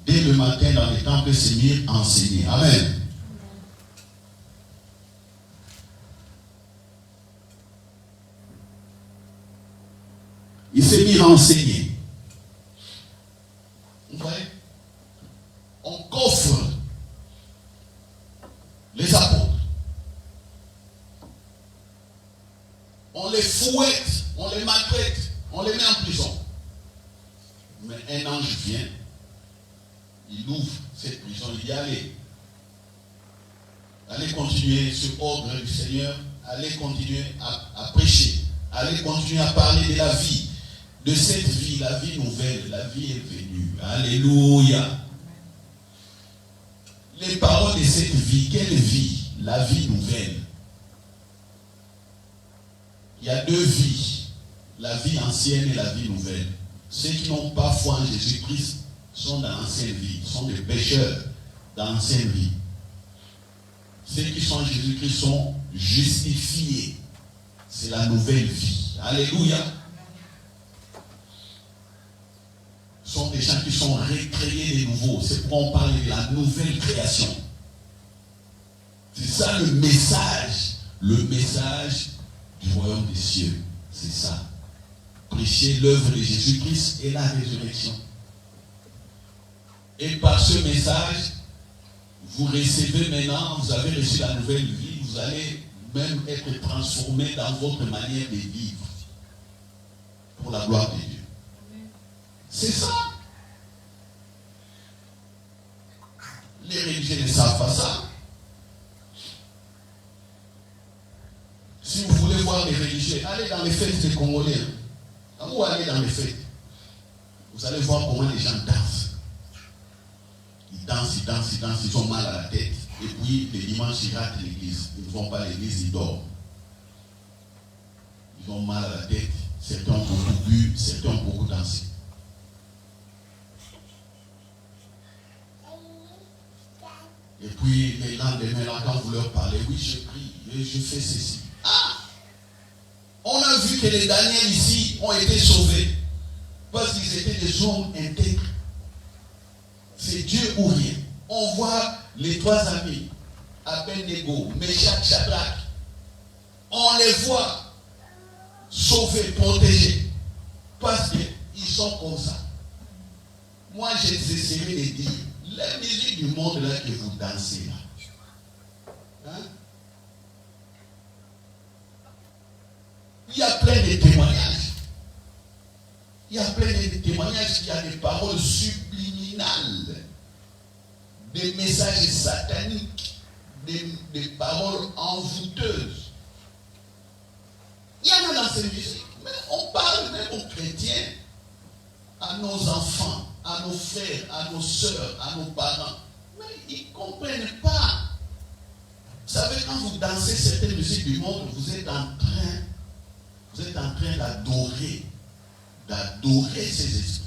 dès le matin dans le temple et se mirent à enseigner. Amen. Ils se mirent à enseigner. Vous voyez? On coffre les apôtres. On les fouette, on les maltraite, on les met en prison. Mais un ange vient, il ouvre cette prison, il dit: allez continuer sur ordre du Seigneur, allez continuer à prêcher, allez continuer à parler de la vie, de cette vie, la vie nouvelle, la vie est venue. Alléluia. Les paroles de cette vie, quelle vie? La vie nouvelle. Il y a deux vies, la vie ancienne et la vie nouvelle. Ceux qui n'ont pas foi en Jésus-Christ sont dans l'ancienne vie, sont des pécheurs dans l'ancienne vie. Ceux qui sont en Jésus-Christ sont justifiés. C'est la nouvelle vie. Alléluia. Ce sont des gens qui sont recréés de nouveau. C'est pourquoi on parle de la nouvelle création. C'est ça le message du royaume des cieux. C'est ça. Prêcher l'œuvre de Jésus-Christ et la résurrection. Et par ce message, vous recevez maintenant, vous avez reçu la nouvelle vie, vous allez même être transformé dans votre manière de vivre. Pour la gloire de Dieu. C'est ça. Les religieux ne savent pas ça. Si vous voulez voir les religieux, allez dans les fêtes des Congolais. Quand vous allez dans les fêtes, vous allez voir comment les gens dansent. Ils dansent, ils ont mal à la tête. Et puis, les dimanches, ils ratent l'église. Ils ne vont pas à l'église, ils dorment. Ils ont mal à la tête. Certains ont beaucoup bu, certains ont beaucoup dansé. Et puis, les lendemains, là, quand vous leur parlez, oui, je prie, je fais ceci. Ah! On a vu que les Daniel ici ont été sauvés parce qu'ils étaient des hommes intègres. C'est Dieu ou rien. On voit les trois amis, Abednego, Meshach, Shadrach. On les voit sauvés, protégés parce qu'ils sont comme ça. Moi, j'essaierai de dire, la musique du monde là que vous dansez là. Hein? Il n'y a plein de témoignages. Il y a plein de témoignages, il y a des paroles subliminales, des messages sataniques, des paroles envoûteuses. Il y en a dans ces musiques. Mais on parle même aux chrétiens, à nos enfants, à nos frères, à nos soeurs, à nos parents. Mais ils ne comprennent pas. Vous savez, quand vous dansez certaines musiques du monde, vous êtes en train d'adorer ces esprits.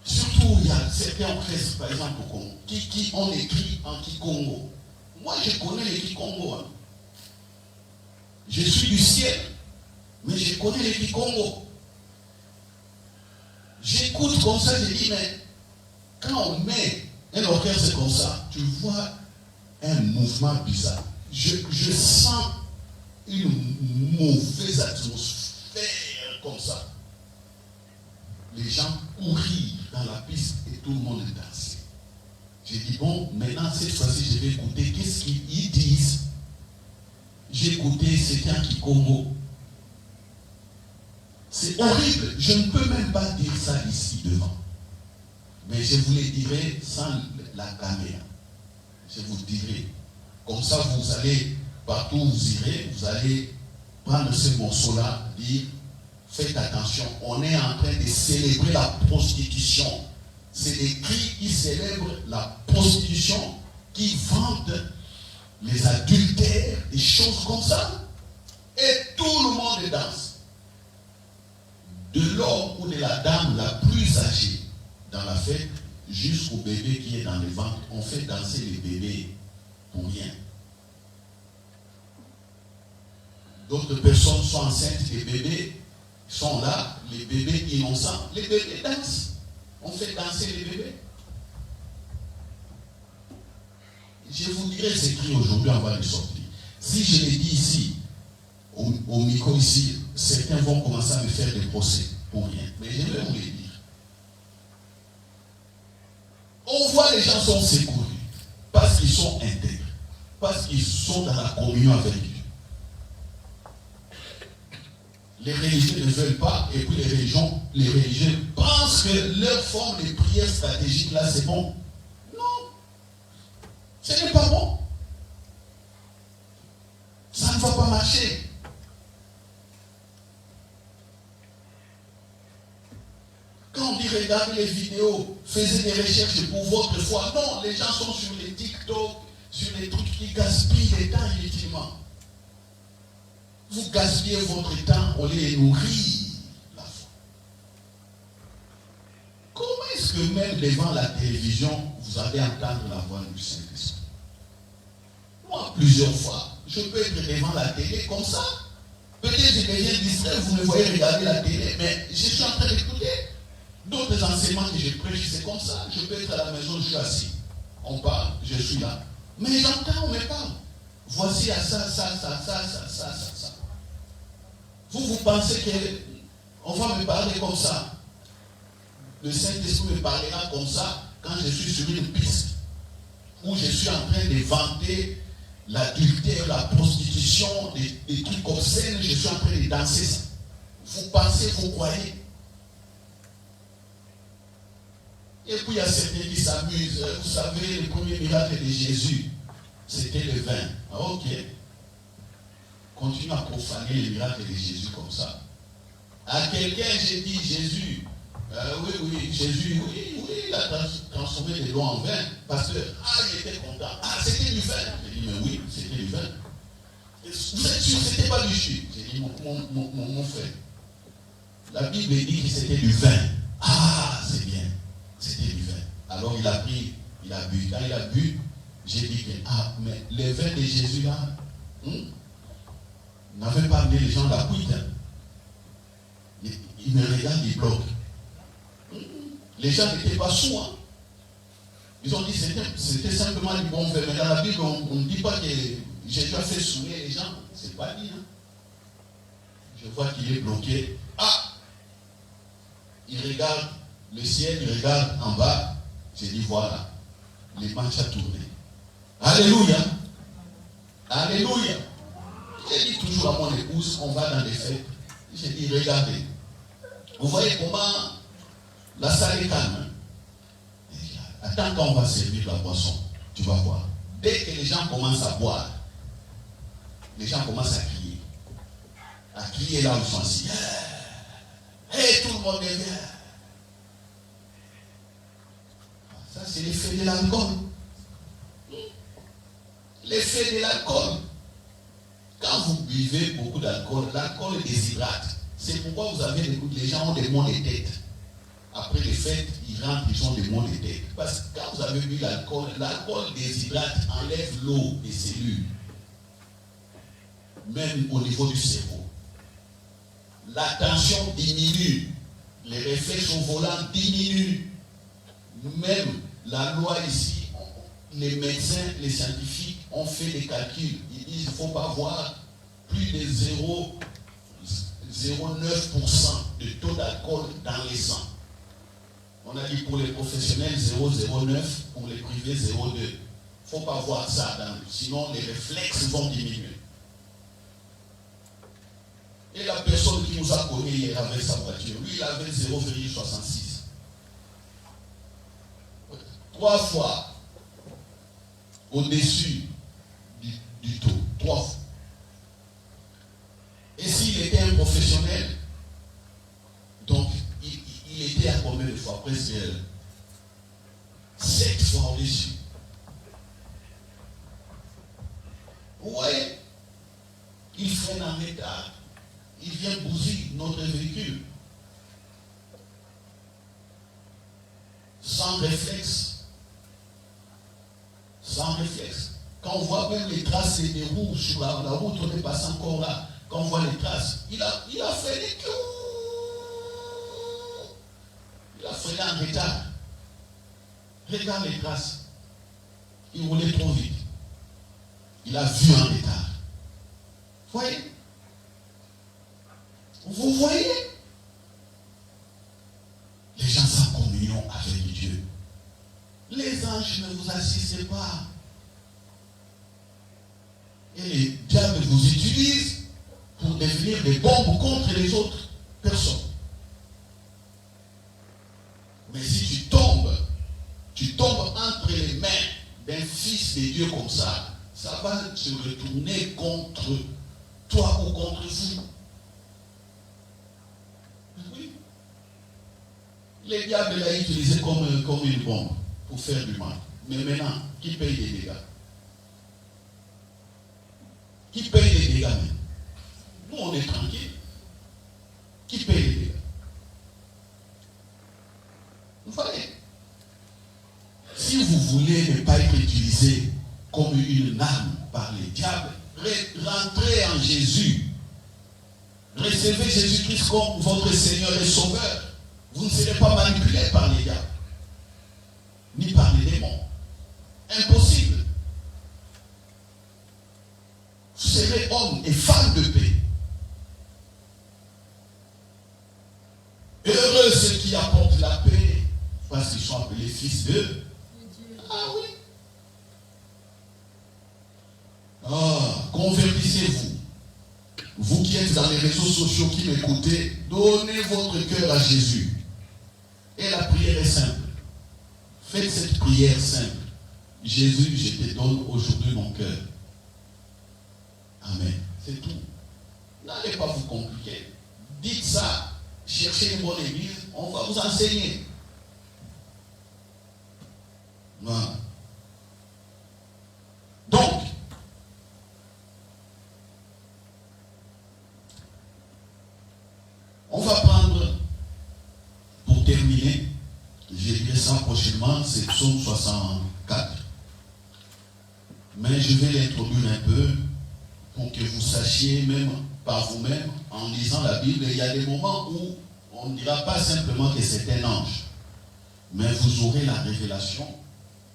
Surtout, il y a certains orchestres, par exemple au Congo, qui ont écrit en Kikongo. Moi, je connais les Kikongo. Hein. Je suis du ciel, mais je connais les Kikongo. J'écoute comme ça, je dis, mais quand on met un orchestre comme ça, tu vois un mouvement bizarre. Je sens une mauvaise atmosphère comme ça. Les gens courir dans la piste et tout le monde dansait. J'ai dit, bon, maintenant, cette fois-ci, je vais écouter. Qu'est-ce qu'ils disent? J'ai écouté, c'était un Kikongo. C'est horrible. Je ne peux même pas dire ça ici devant. Mais je vous le dirai sans la caméra. Je vous dirai. Comme ça, vous allez, partout où vous irez, vous allez prendre ce morceau-là, dire, faites attention, on est en train de célébrer la prostitution. C'est des cris qui célèbrent la prostitution, qui vendent les adultères, des choses comme ça. Et tout le monde danse. De l'homme ou de la dame la plus âgée dans la fête, jusqu'au bébé qui est dans le ventre, on fait danser les bébés pour rien. D'autres personnes sont enceintes, les bébés sont là, les bébés innocents, les bébés dansent. On fait danser les bébés. Je vous dirai ces cris aujourd'hui, on va les sortir. Si je les dis ici, au micro ici, certains vont commencer à me faire des procès pour rien. Mais je vais vous les dire. On voit les gens sont secourus parce qu'ils sont intègres, parce qu'ils sont dans la communion avec Dieu. Les religieux ne veulent pas, et puis les religieux pensent que leur forme de prière stratégique là c'est bon. Non, ce n'est pas bon. Ça ne va pas marcher. Quand on dit regardez les vidéos, faisez des recherches pour votre foi, non, les gens sont sur les TikTok, sur les trucs qui gaspillent des temps inutilement. Vous gaspillez votre temps au lieu de nourrir la foi. Comment est-ce que même devant la télévision, vous allez entendre la voix du Saint-Esprit? Moi, plusieurs fois, je peux être devant la télé comme ça. Peut-être que je deviens distrait, vous me voyez regarder la télé, mais je suis en train d'écouter. D'autres enseignements que je prêche, c'est comme ça. Je peux être à la maison, je suis assis. On parle, je suis là. Mais j'entends, on me parle. Voici à ça. Vous pensez qu'on va me parler comme ça? Le Saint-Esprit me parlera comme ça quand je suis sur une piste où je suis en train de vanter l'adultère, la prostitution, des trucs obscènes, je suis en train de danser ça. Vous pensez, vous croyez? Et puis il y a certains qui s'amusent. Vous savez, le premier miracle de Jésus, c'était le vin. Ah, ok. Continue à profaner les miracles de Jésus comme ça. À quelqu'un, j'ai dit, Jésus, Jésus, il a transformé de l'eau en vin. Parce que, il était content. C'était du vin. J'ai dit, mais oui, c'était du vin. Vous êtes sûr que ce n'était pas du jus? J'ai dit, mon frère, la Bible dit que c'était du vin. C'est bien. C'était du vin. Alors il a pris, il a bu. Quand il a bu, j'ai dit que, mais le vin de Jésus là, n'avait pas amené les gens à la cuite. Il me regarde, il bloque. Les gens n'étaient pas sous. Ils ont dit que c'était simplement du bon vin. Mais dans la Bible, on ne dit pas que Jésus a fait sourire les gens. C'est pas dit. Je vois qu'il est bloqué. Il regarde le ciel, il regarde en bas. J'ai dit voilà, les matchs a tourné. Alléluia. Alléluia. J'ai dit toujours à mon épouse, on va dans des fêtes. J'ai dit, regardez. Vous voyez comment la salle est calme. Attends quand on va servir la boisson, tu vas voir. Dès que les gens commencent à boire, les gens commencent à crier. À crier là où ils sont assis. Hey, tout le monde est bien. Ça, c'est l'effet de l'alcool. L'effet de l'alcool. Quand vous buvez beaucoup d'alcool, l'alcool déshydrate. C'est pourquoi vous avez les gens ont des maux de tête. Après les fêtes, ils rentrent, ils ont des maux de tête. Parce que quand vous avez bu l'alcool déshydrate, enlève l'eau des cellules. Même au niveau du cerveau. La tension diminue. Les réflexes au volant diminuent. Même la loi ici, les médecins, les scientifiques ont fait des calculs. Ils disent qu'il ne faut pas avoir plus de 0,09% de taux d'alcool dans les sangs. On a dit pour les professionnels 0,09, pour les privés 0,2. Il ne faut pas voir ça, sinon les réflexes vont diminuer. Et la personne qui nous a connus hier avec sa voiture, lui il avait 0,66. 3 fois au-dessus du taux. 3 fois. Et s'il était un professionnel, donc il était à combien de fois? Presque 7 fois au-dessus. Vous voyez? Il freine en retard. Il vient bousiller notre véhicule. Sans réflexe. Sans réflexe. Quand on voit même les traces des roues sur la route, on est passé encore là. Quand on voit les traces, il a fait des clous. Il a freiné en retard. Regarde les traces. Il roulait trop vite. Il a vu en retard. Vous voyez? Vous voyez? Les gens sont en communion avec Dieu. Les anges ne vous assistent pas. Et les diables vous utilisent pour devenir des bombes contre les autres personnes. Mais si tu tombes entre les mains d'un fils de Dieu comme ça va se retourner contre toi ou contre vous. Oui. Les diables l'ont utilisé comme une bombe pour faire du mal. Mais maintenant, qui paye les dégâts? Qui paye les dégâts même? Nous, on est tranquille. Qui paye les dégâts? Vous voyez? Si vous voulez ne pas être utilisé comme une arme par les diables, rentrez en Jésus. Recevez Jésus-Christ comme votre Seigneur et Sauveur. Vous ne serez pas manipulé par les diables, ni par les démons. Impossible. Vous serez homme et femme de paix. Heureux ceux qui apportent la paix, parce qu'ils sont appelés fils de Dieu. Ah oui. Convertissez-vous. Vous qui êtes dans les réseaux sociaux qui m'écoutez, donnez votre cœur à Jésus. Et la prière est simple. Faites cette prière simple. Jésus, je te donne aujourd'hui mon cœur. Amen. C'est tout. N'allez pas vous compliquer. Dites ça. Cherchez une bonne église. On va vous enseigner. Voilà. Donc, on va prendre, pour terminer, je dirai ça prochainement, c'est Psaume 64. Mais je vais l'introduire un peu pour que vous sachiez même par vous-même, en lisant la Bible, il y a des moments où on ne dira pas simplement que c'est un ange, mais vous aurez la révélation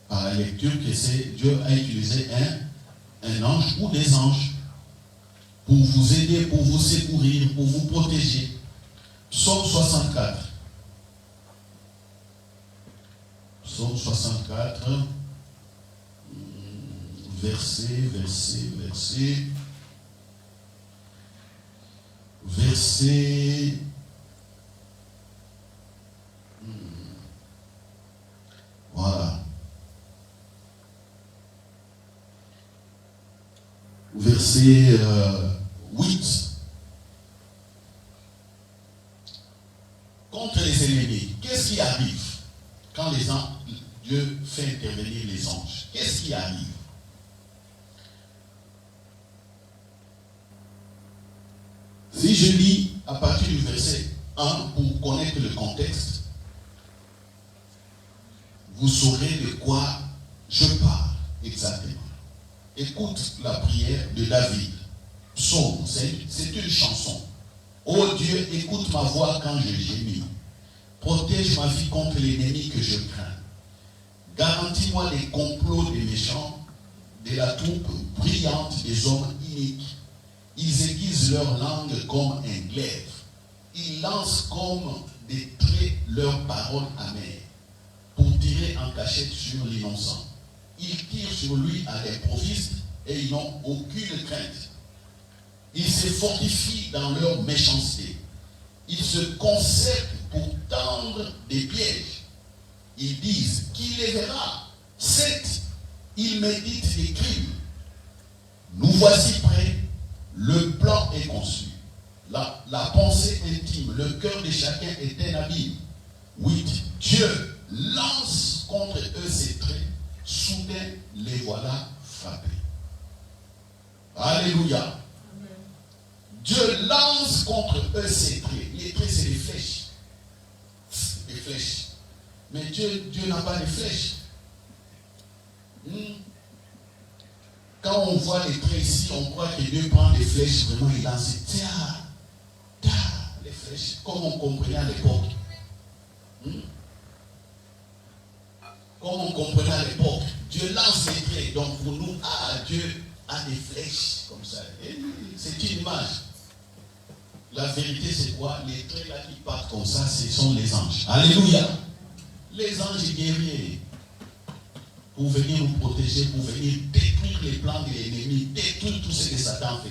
par la lecture que c'est Dieu a utilisé un ange ou des anges pour vous aider, pour vous secourir, pour vous protéger. Psaume 64. Psaume 64, verset. Voilà. Verset 8. Contre les ennemis, qu'est-ce qui arrive quand Dieu fait intervenir les anges? Qu'est-ce qui arrive? Si je lis à partir du verset 1 pour connaître le contexte, vous saurez de quoi je parle exactement. Écoute la prière de David. Psaume, c'est une chanson. Ô Dieu, écoute ma voix quand je gémis. Protège ma vie contre l'ennemi que je crains. Garantis-moi des complots des méchants, de la troupe brillante des hommes iniques. Ils aiguisent leur langue comme un glaive. Ils lancent comme des traits leurs paroles amères pour tirer en cachette sur l'innocent. Ils tirent sur lui à l'improviste et ils n'ont aucune crainte. Ils se fortifient dans leur méchanceté. Ils se concertent pour tendre des pièges. Ils disent, qui les verra? 7. Ils méditent des crimes. Nous voici prêts. Le plan est conçu. La pensée intime, le cœur de chacun est un abîme. 8. Dieu lance contre eux ses traits. Soudain, les voilà frappés. Alléluia. Amen. Dieu lance contre eux ses traits. Les traits, c'est des flèches. Des flèches. Mais Dieu n'a pas de flèches. Quand on voit les traits ici, on croit que Dieu prend des flèches, vraiment il lance. Les flèches, comme on comprenait à l'époque. Comme on comprenait à l'époque, Dieu lance les traits. Donc pour nous, Dieu a des flèches comme ça. C'est une image. La vérité, c'est quoi? Les traits là qui partent comme ça, ce sont les anges. Alléluia. Les anges guerriers. Pour venir nous protéger, pour venir détruire les plans de l'ennemi, détruire tout ce que Satan fait.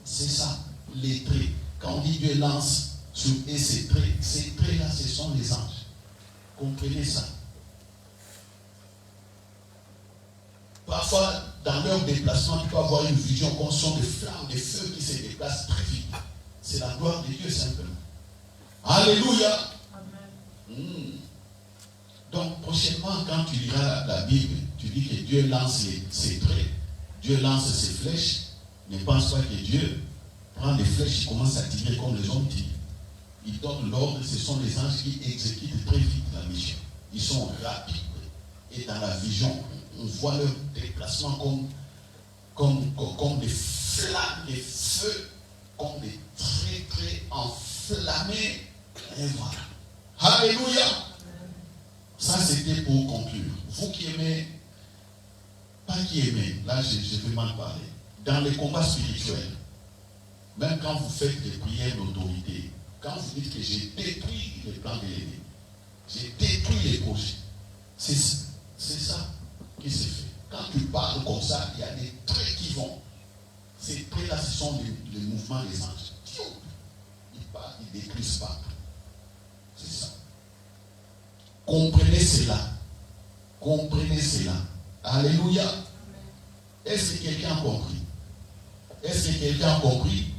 C'est ça, les traits. Quand on dit Dieu lance sur eux ces traits-là, ce sont les anges. Comprenez ça. Parfois, dans leur déplacement, tu peux avoir une vision comme sont des flammes, des feux qui se déplacent très vite. C'est la gloire de Dieu simplement. Alléluia. Amen. Donc, prochainement, quand tu liras la Bible, tu dis que Dieu lance ses traits, Dieu lance ses flèches. Ne pense pas que Dieu prend des flèches et commence à tirer comme les hommes tirent. Il donne l'ordre, ce sont les anges qui exécutent très vite la mission. Ils sont rapides. Et dans la vision, on voit leur déplacement comme des flammes, des feux, comme des traits enflammés. Et voilà. Alléluia. Ça, c'était pour conclure. Vous qui aimez, pas qui aimez, là, je vais mal parler. Dans les combats spirituels, même quand vous faites des prières d'autorité, quand vous dites que j'ai détruit les plans de l'ennemi, j'ai détruit les projets, c'est ça qui se fait. Quand tu parles comme ça, il y a des traits qui vont. Ces traits-là, ce sont les mouvements des anges. Ils partent, ils détruisent pas. C'est ça. Comprenez cela. Comprenez cela. Alléluia. Est-ce que quelqu'un a compris? Est-ce que quelqu'un a compris?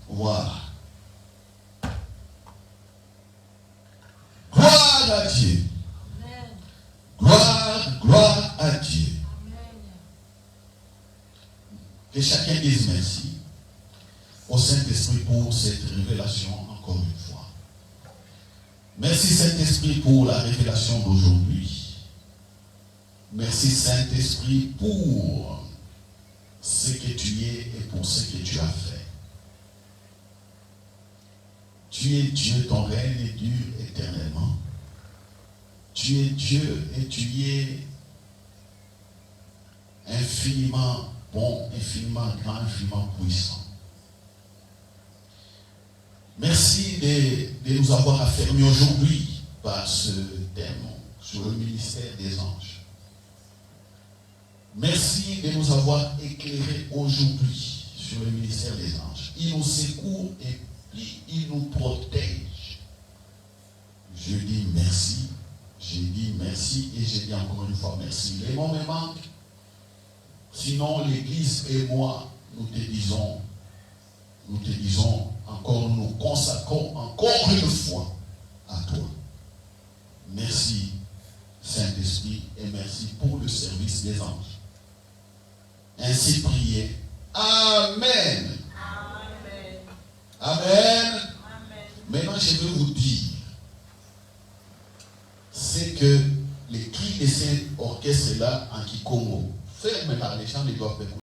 Voilà. Gloire à Dieu. Gloire à Dieu. Que chacun dise merci au Saint-Esprit pour cette révélation encore une fois. Merci Saint-Esprit pour la révélation d'aujourd'hui. Merci Saint-Esprit pour ce que tu es et pour ce que tu as fait. Tu es Dieu, ton règne dure éternellement. Tu es Dieu et tu es infiniment bon, infiniment grand, infiniment puissant. Merci de nous avoir affermis aujourd'hui par ce thème sur le ministère des anges. Merci de nous avoir éclairés aujourd'hui sur le ministère des anges. Il nous secourt et puis il nous protège. Je dis merci. J'ai dit merci et j'ai dit encore une fois merci. Les mots me manquent. Sinon, l'Église et moi, nous te disons encore, nous nous consacrons encore une fois à toi. Merci, Saint-Esprit, et merci pour le service des anges. Ainsi prié. Amen. Amen. Amen. Amen. Maintenant, je veux vous dire, c'est que les cris de cet orchestre-là en Kikongo, ferme par les chants, ils doivent écouter.